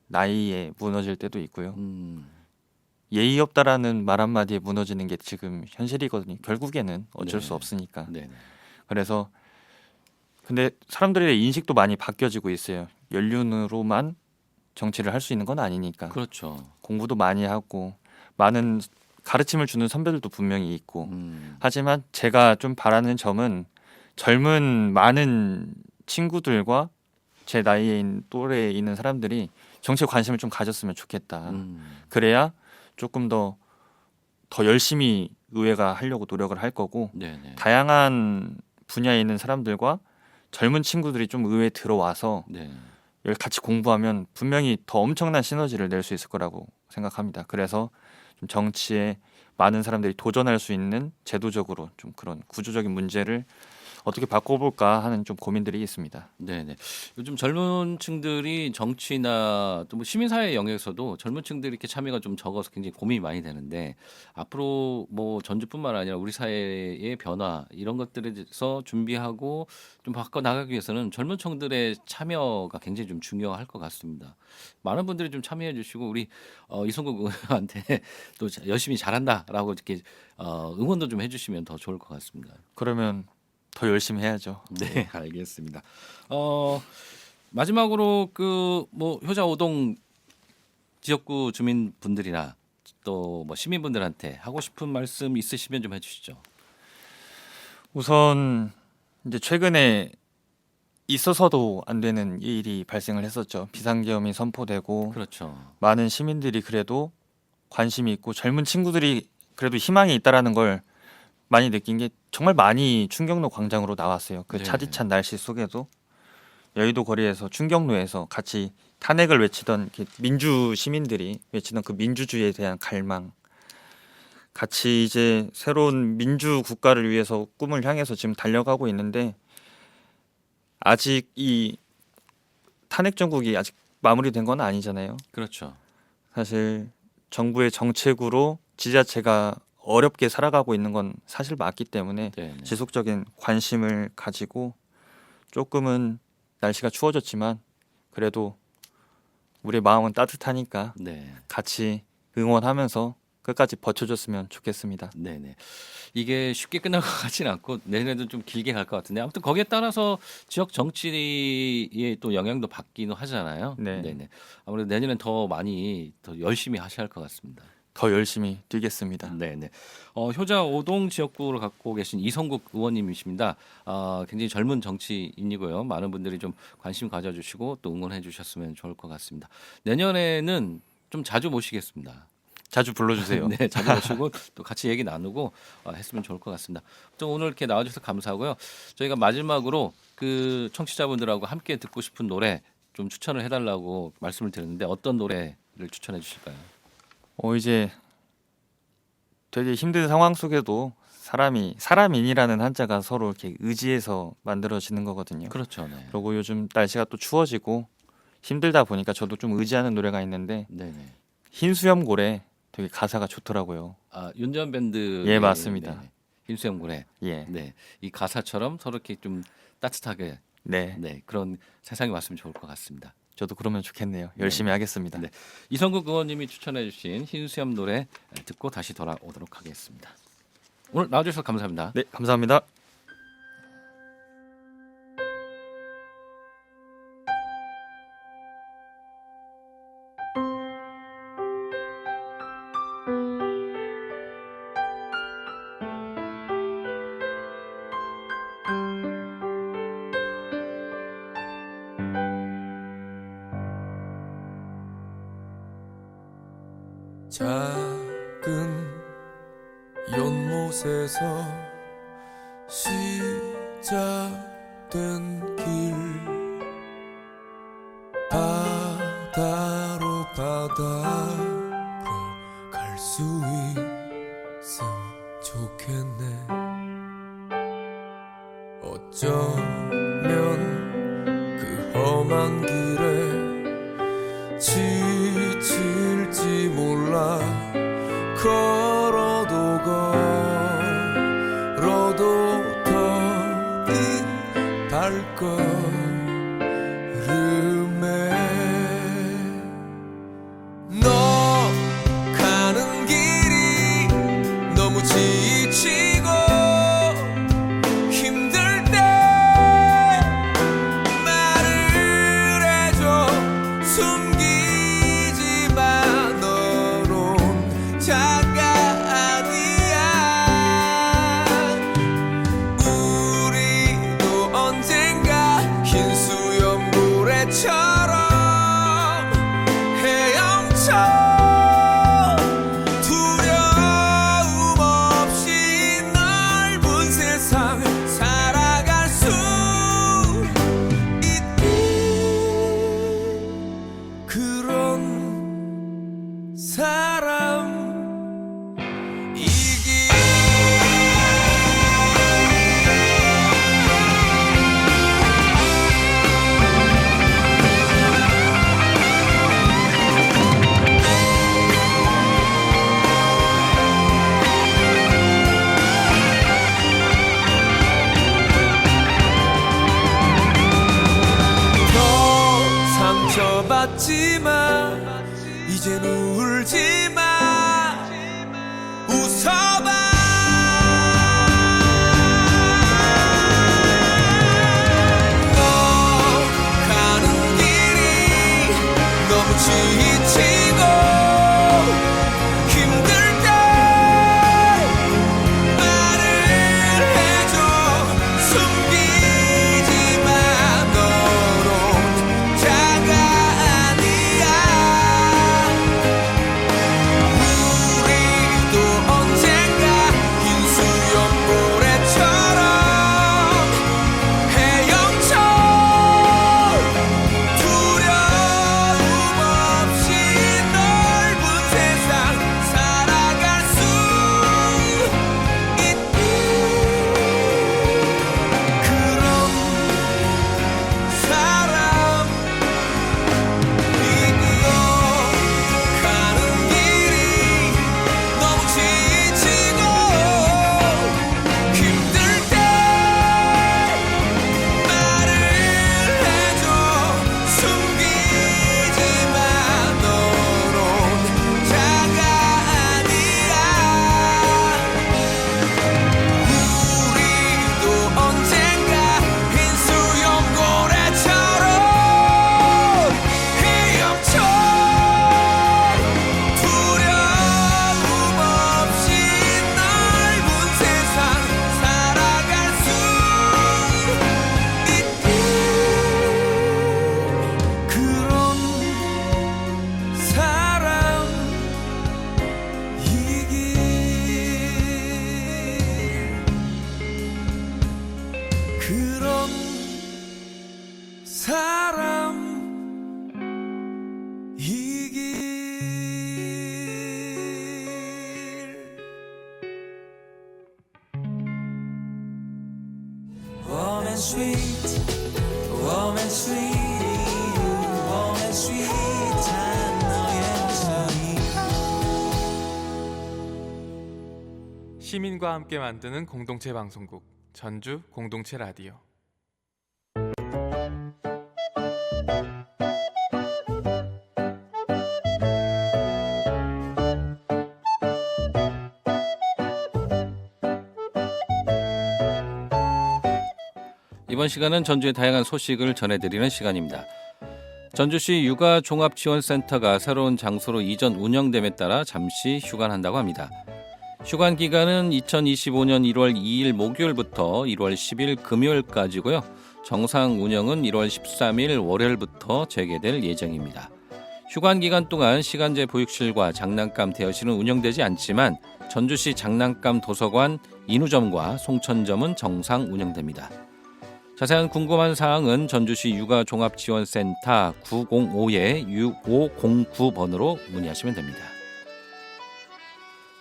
나이에 무너질 때도 있고요. 예의 없다라는 말 한마디에 무너지는 게 지금 현실이거든요. 결국에는 어쩔 네. 수 없으니까. 네네. 그래서 근데 사람들의 인식도 많이 바뀌어지고 있어요. 연륜으로만 정치를 할 수 있는 건 아니니까. 그렇죠. 공부도 많이 하고 많은 가르침을 주는 선배들도 분명히 있고. 하지만 제가 좀 바라는 점은 젊은 많은 친구들과 제 나이에 또래에 있는 사람들이 정치에 관심을 좀 가졌으면 좋겠다. 그래야 조금 더 열심히 의회가 하려고 노력을 할 거고 네네. 다양한 분야에 있는 사람들과 젊은 친구들이 좀 의회에 들어와서 네. 여기 같이 공부하면 분명히 더 엄청난 시너지를 낼 수 있을 거라고 생각합니다. 그래서 좀 정치에 많은 사람들이 도전할 수 있는 제도적으로 좀 그런 구조적인 문제를 어떻게 바꿔볼까 하는 좀 고민들이 있습니다. 네네. 요즘 젊은 층들이 정치나 또 뭐 시민사회 영역에서도 젊은 층들이 이렇게 참여가 좀 적어서 굉장히 고민이 많이 되는데 앞으로 뭐 전주뿐만 아니라 우리 사회의 변화 이런 것들에 대해서 준비하고 좀 바꿔 나가기 위해서는 젊은 층들의 참여가 굉장히 좀 중요할 것 같습니다. 많은 분들이 좀 참여해 주시고 우리 이성국 의원한테 또 열심히 잘한다라고 이렇게 응원도 좀 해주시면 더 좋을 것 같습니다. 그러면 더 열심히 해야죠. 네, 알겠습니다. 마지막으로 그 뭐 효자 오동 지역구 주민분들이나 또 뭐 시민분들한테 하고 싶은 말씀 있으시면 좀 해주시죠. 우선 이제 최근에 있어서도 안 되는 일이 발생을 했었죠. 비상계엄이 선포되고 그렇죠. 많은 시민들이 그래도 관심이 있고 젊은 친구들이 그래도 희망이 있다라는 걸 많이 느낀 게 정말 많이 충격로 광장으로 나왔어요. 그 네. 차디찬 날씨 속에도 여의도 거리에서 충격로에서 같이 탄핵을 외치던 민주 시민들이 외치던 그 민주주의에 대한 갈망, 같이 이제 새로운 민주 국가를 위해서 꿈을 향해서 지금 달려가고 있는데 아직 이 탄핵 정국이 아직 마무리된 건 아니잖아요. 그렇죠. 사실 정부의 정책으로 지자체가 어렵게 살아가고 있는 건 사실 맞기 때문에 네. 지속적인 관심을 가지고 조금은 날씨가 추워졌지만 그래도 우리의 마음은 따뜻하니까 네. 같이 응원하면서 끝까지 버텨줬으면 좋겠습니다. 네네. 이게 쉽게 끝날 것 같지는 않고 내년에도 좀 길게 갈 것 같은데 아무튼 거기에 따라서 지역 정치의 또 영향도 받기는 하잖아요. 네. 네네. 아무래도 내년엔 더 많이 더 열심히 하셔야 할 것 같습니다. 더 열심히 뛰겠습니다. 네네. 효자 오동 지역구를 갖고 계신 이성국 의원님이십니다. 굉장히 젊은 정치인이고요. 많은 분들이 좀 관심 가져주시고 또 응원해 주셨으면 좋을 것 같습니다. 내년에는 좀 자주 모시겠습니다. 자주 불러주세요. 네, 자주 모시고 또 같이 얘기 나누고 했으면 좋을 것 같습니다. 또 오늘 이렇게 나와주셔서 감사하고요. 저희가 마지막으로 그 청취자분들하고 함께 듣고 싶은 노래 좀 추천을 해달라고 말씀을 드렸는데 어떤 노래를 추천해 주실까요? 이제 되게 힘든 상황 속에도 사람인이라는 한자가 서로 이렇게 의지해서 만들어지는 거거든요. 그렇죠. 네. 그리고 요즘 날씨가 또 추워지고 힘들다 보니까 저도 좀 의지하는 노래가 있는데 네네. 흰수염 고래 되게 가사가 좋더라고요. 윤전 밴드. 예, 맞습니다. 흰수염 고래. 예, 네, 이 가사처럼 서로 이렇게 좀 따뜻하게 네, 네 그런 세상이 왔으면 좋을 것 같습니다. 저도 그러면 좋겠네요. 열심히 하겠습니다. 네. 이성국 의원님이 추천해주신 흰수염 노래 듣고 다시 돌아오도록 하겠습니다. 오늘 나와주셔서 감사합니다. 네, 감사합니다. 작은 연못에서 시작된 길 바다로 갈 수 있음 좋겠네. 어쩌면 그 험한 길에 지칠지 몰라. 걸어도 더딘 발걸음에 너 가는 길이 너무 지치고 힘들 때 말을 해줘. 숨기지 마. 너론 자가 아니야. 우리도 언젠가 흰수염 고래처럼 헤엄쳐 두려움 없이 넓은 세상 살아갈 수 있는 그런 사람이기. 더 상처받지마. 이젠 울지마. 웃어봐. 너 가는 길이 너무 지치고 힘들 때 말을 해줘. 숨기지 마. 너론 자가 아니야. 우리도 언젠가 흰수염 고래처럼 헤엄쳐 sweet, warm and sweet, warm and sweet 한 너의 목소리. 시민과 함께 만드는 공동체 방송국 전주 공동체 라디오. 이번 시간은 전주의 다양한 소식을 전해드리는 시간입니다. 전주시 육아종합지원센터가 새로운 장소로 이전 운영됨에 따라 잠시 휴관한다고 합니다. 휴관 기간은 2025년 1월 2일 목요일부터 1월 10일 금요일까지고요. 정상 운영은 1월 13일 월요일부터 재개될 예정입니다. 휴관 기간 동안 시간제 보육실과 장난감 대여실은 운영되지 않지만 전주시 장난감 도서관 인후점과 송천점은 정상 운영됩니다. 자세한 궁금한 사항은 전주시 육아종합지원센터 905-6509번으로 문의하시면 됩니다.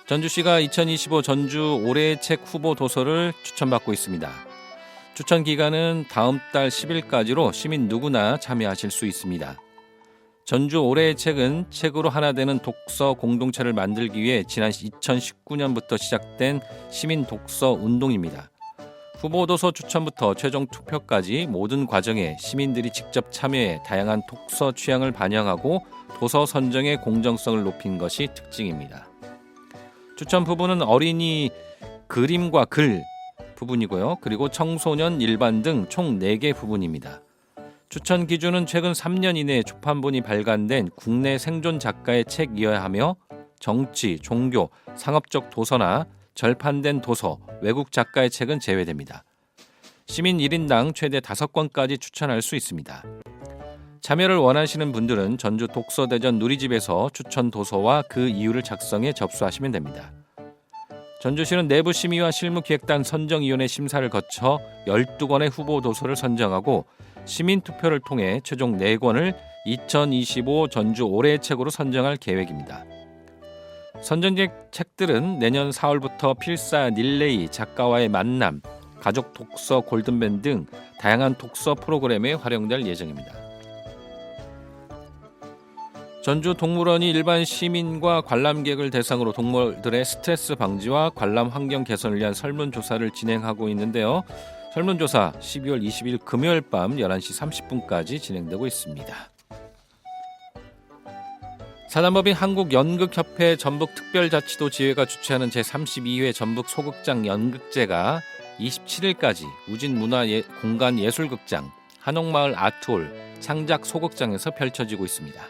전주시가 2025 전주 올해의 책 후보 도서를 추천받고 있습니다. 추천 기간은 다음 달 10일까지로 시민 누구나 참여하실 수 있습니다. 전주 올해의 책은 책으로 하나 되는 독서 공동체를 만들기 위해 지난 2019년부터 시작된 시민 독서 운동입니다. 후보 도서 추천부터 최종 투표까지 모든 과정에 시민들이 직접 참여해 다양한 독서 취향을 반영하고 도서 선정의 공정성을 높인 것이 특징입니다. 추천 부분은 어린이 그림과 글 부분이고요. 그리고 청소년 일반 등 총 4개 부분입니다. 추천 기준은 최근 3년 이내에 초판본이 발간된 국내 생존 작가의 책이어야 하며 정치, 종교, 상업적 도서나 절판된 도서, 외국 작가의 책은 제외됩니다. 시민 1인당 최대 5권까지 추천할 수 있습니다. 참여를 원하시는 분들은 전주 독서대전 누리집에서 추천 도서와 그 이유를 작성해 접수하시면 됩니다. 전주시는 내부 심의와 실무기획단 선정위원회 심사를 거쳐 12권의 후보 도서를 선정하고 시민투표를 통해 최종 4권을 2025 전주 올해의 책으로 선정할 계획입니다. 선정된 책들은 내년 4월부터 필사 릴레이, 작가와의 만남, 가족 독서 골든밴 등 다양한 독서 프로그램에 활용될 예정입니다. 전주 동물원이 일반 시민과 관람객을 대상으로 동물들의 스트레스 방지와 관람 환경 개선을 위한 설문조사를 진행하고 있는데요. 설문조사 12월 20일 금요일 밤 11시 30분까지 진행되고 있습니다. 사단법인 한국연극협회 전북특별자치도 지회가 주최하는 제32회 전북 소극장 연극제가 27일까지 우진문화공간예술극장, 한옥마을 아트홀, 창작 소극장에서 펼쳐지고 있습니다.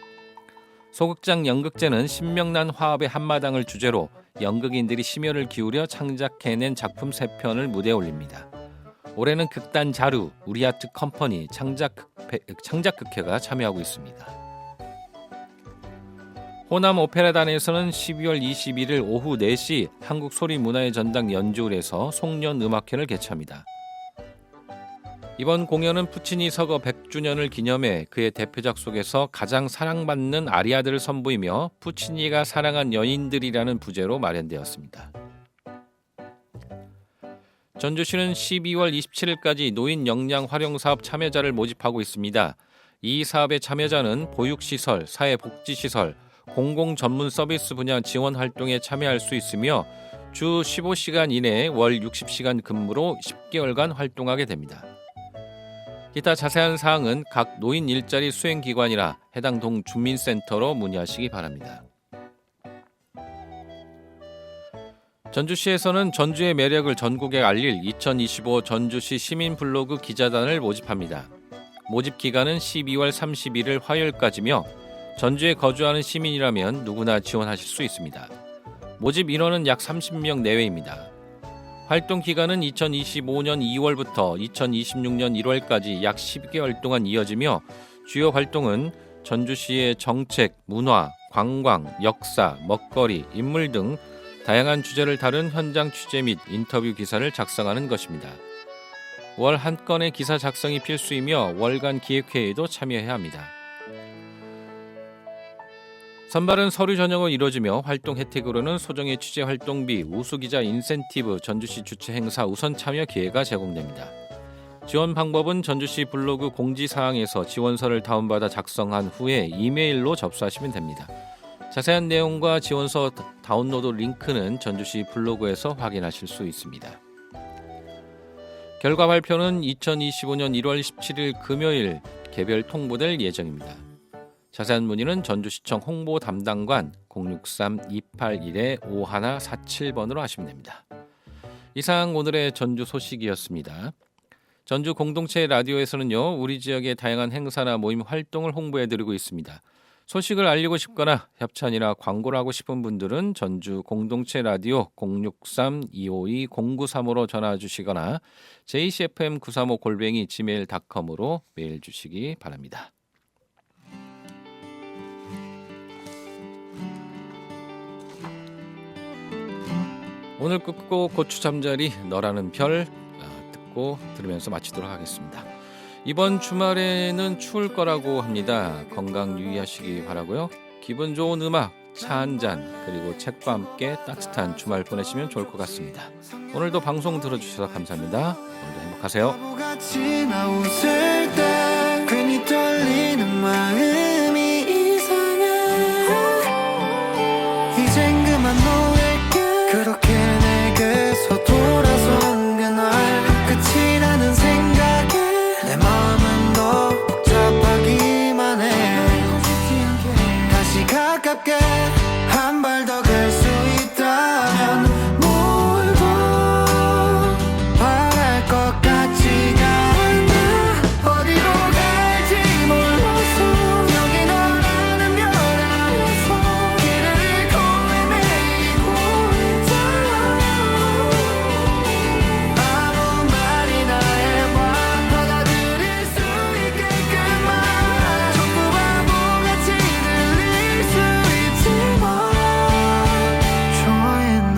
소극장 연극제는 신명난 화합의 한마당을 주제로 연극인들이 심혈을 기울여 창작해낸 작품 3편을 무대에 올립니다. 올해는 극단 자루, 우리아트 컴퍼니, 창작극회가 참여하고 있습니다. 호남 오페라단에서는 12월 21일 오후 4시 한국소리문화의 전당 연주홀에서 송년음악회를 개최합니다. 이번 공연은 푸치니 서거 100주년을 기념해 그의 대표작 속에서 가장 사랑받는 아리아들을 선보이며 푸치니가 사랑한 연인들이라는 부제로 마련되었습니다. 전주시는 12월 27일까지 노인 역량 활용 사업 참여자를 모집하고 있습니다. 이 사업의 참여자는 보육시설, 사회복지시설, 공공 전문 서비스 분야 지원 활동에 참여할 수 있으며 주 15시간 이내에 월 60시간 근무로 10개월간 활동하게 됩니다. 기타 자세한 사항은 각 노인 일자리 수행기관이나 해당 동 주민센터로 문의하시기 바랍니다. 전주시에서는 전주의 매력을 전국에 알릴 2025 전주시 시민블로그 기자단을 모집합니다. 모집 기간은 12월 31일 화요일까지며 전주에 거주하는 시민이라면 누구나 지원하실 수 있습니다. 모집 인원은 약 30명 내외입니다. 활동 기간은 2025년 2월부터 2026년 1월까지 약 10개월 동안 이어지며 주요 활동은 전주시의 정책, 문화, 관광, 역사, 먹거리, 인물 등 다양한 주제를 다룬 현장 취재 및 인터뷰 기사를 작성하는 것입니다. 월 한 건의 기사 작성이 필수이며 월간 기획회의도 참여해야 합니다. 선발은 서류 전형으로 이루어지며 활동 혜택으로는 소정의 취재 활동비, 우수기자 인센티브, 전주시 주최 행사 우선 참여 기회가 제공됩니다. 지원 방법은 전주시 블로그 공지사항에서 지원서를 다운받아 작성한 후에 이메일로 접수하시면 됩니다. 자세한 내용과 지원서 다운로드 링크는 전주시 블로그에서 확인하실 수 있습니다. 결과 발표는 2025년 1월 17일 금요일 개별 통보될 예정입니다. 자세한 문의는 전주시청 홍보 담당관 063-281-5147번으로 하시면 됩니다. 이상 오늘의 전주 소식이었습니다. 전주 공동체 라디오에서는요, 우리 지역의 다양한 행사나 모임 활동을 홍보해드리고 있습니다. 소식을 알리고 싶거나 협찬이나 광고를 하고 싶은 분들은 전주 공동체 라디오 063-252-0935로 전화 주시거나 jcfm935@gmail.com으로 메일 주시기 바랍니다. 오늘 끝곡 고추 잠자리 너라는 별 듣고 들으면서 마치도록 하겠습니다. 이번 주말에는 추울 거라고 합니다. 건강 유의하시기 바라고요. 기분 좋은 음악, 차 한잔 그리고 책과 함께 따뜻한 주말 보내시면 좋을 것 같습니다. 오늘도 방송 들어주셔서 감사합니다. 오늘도 행복하세요. 바보같이 나 웃을 때 괜히 떨리는 마음이 이상해. 이젠 그만 놓을게. 그렇게 내게서 돌아선 그날 끝이라는 생각에 내 마음은 더 복잡하기만 해. 다시 가깝게 한 발 더 갈 수 있다면 뭘 더 바랄 것 같지가 않아. 어디로 갈지 몰라서 여기 너라는 별 아래서 길을 잃고 헤매이고 있잖아. 아무 말이나 해봐 받아들일 수 있게끔만. 전부 바보같이 들릴 수 있지만 좋아해 널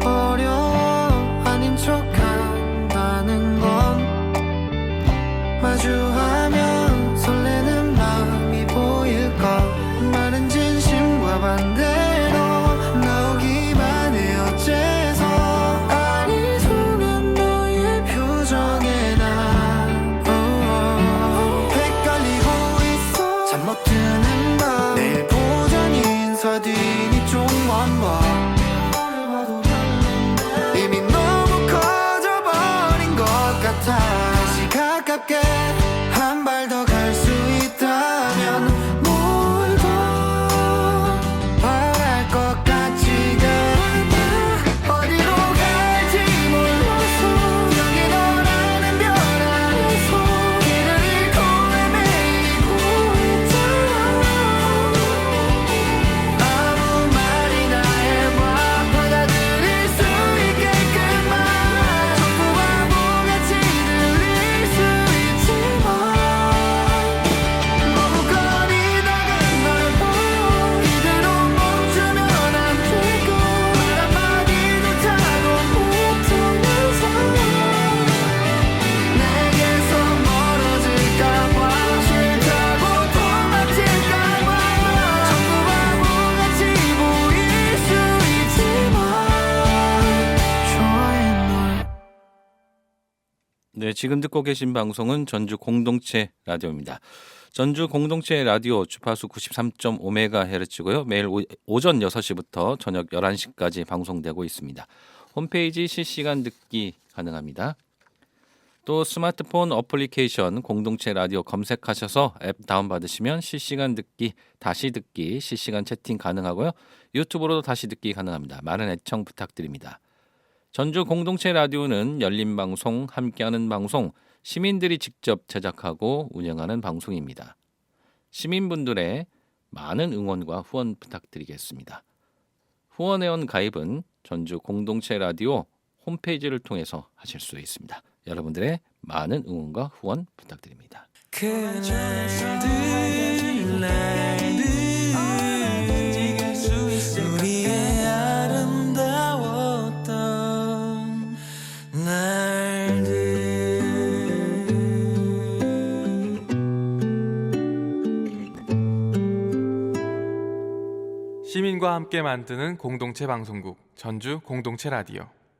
어려워 아닌 척한다는 건 마주하면 설레는 마음이 보일까. 말은 진심과 반대로 나오기만 해 어째서. 아니소는 너의 표정에 난 헷갈리고 있어. 잠 못 드는 밤 내일 보자니 인사드리니 좀 완봐. 이미 너무 커져버린 것 같아. 다시 가깝게 한 발 더 갈 수 있다면 뭘 더 바랄 것 같지가 않아. 어디로 갈지 몰라서 여기 너라는 별 아래서 길을 잃고 헤매이고 있잖아. 아무 말이나 해봐 받아들일 수 있게끔만. 전부 바보같이 들릴 수 있지만 머뭇거리다가 널 보여. 이대로 멈추면 안 되고 말 한마디조차도 못하면서 내게서 멀어질까봐 싫다고 도망칠까봐. 전부 바보같이 보일 수 있지만 좋아해 널. 네, 지금 듣고 계신 방송은 전주 공동체 라디오입니다. 전주 공동체 라디오 주파수 93.5MHz고요. 매일 오전 6시부터 저녁 11시까지 방송되고 있습니다. 홈페이지 실시간 듣기 가능합니다. 또 스마트폰 어플리케이션 공동체 라디오 검색하셔서 앱 다운받으시면 실시간 듣기, 다시 듣기, 실시간 채팅 가능하고요. 유튜브로도 다시 듣기 가능합니다. 많은 애청 부탁드립니다. 전주 공동체 라디오는 열린 방송, 함께하는 방송, 시민들이 직접 제작하고 운영하는 방송입니다. 시민분들의 많은 응원과 후원 부탁드리겠습니다. 후원회원 가입은 전주 공동체 라디오 홈페이지를 통해서 하실 수 있습니다. 여러분들의 많은 응원과 후원 부탁드립니다. 우리의 아름다웠던 날들. 시민과 함께 만드는 공동체 방송국 전주 공동체 라디오.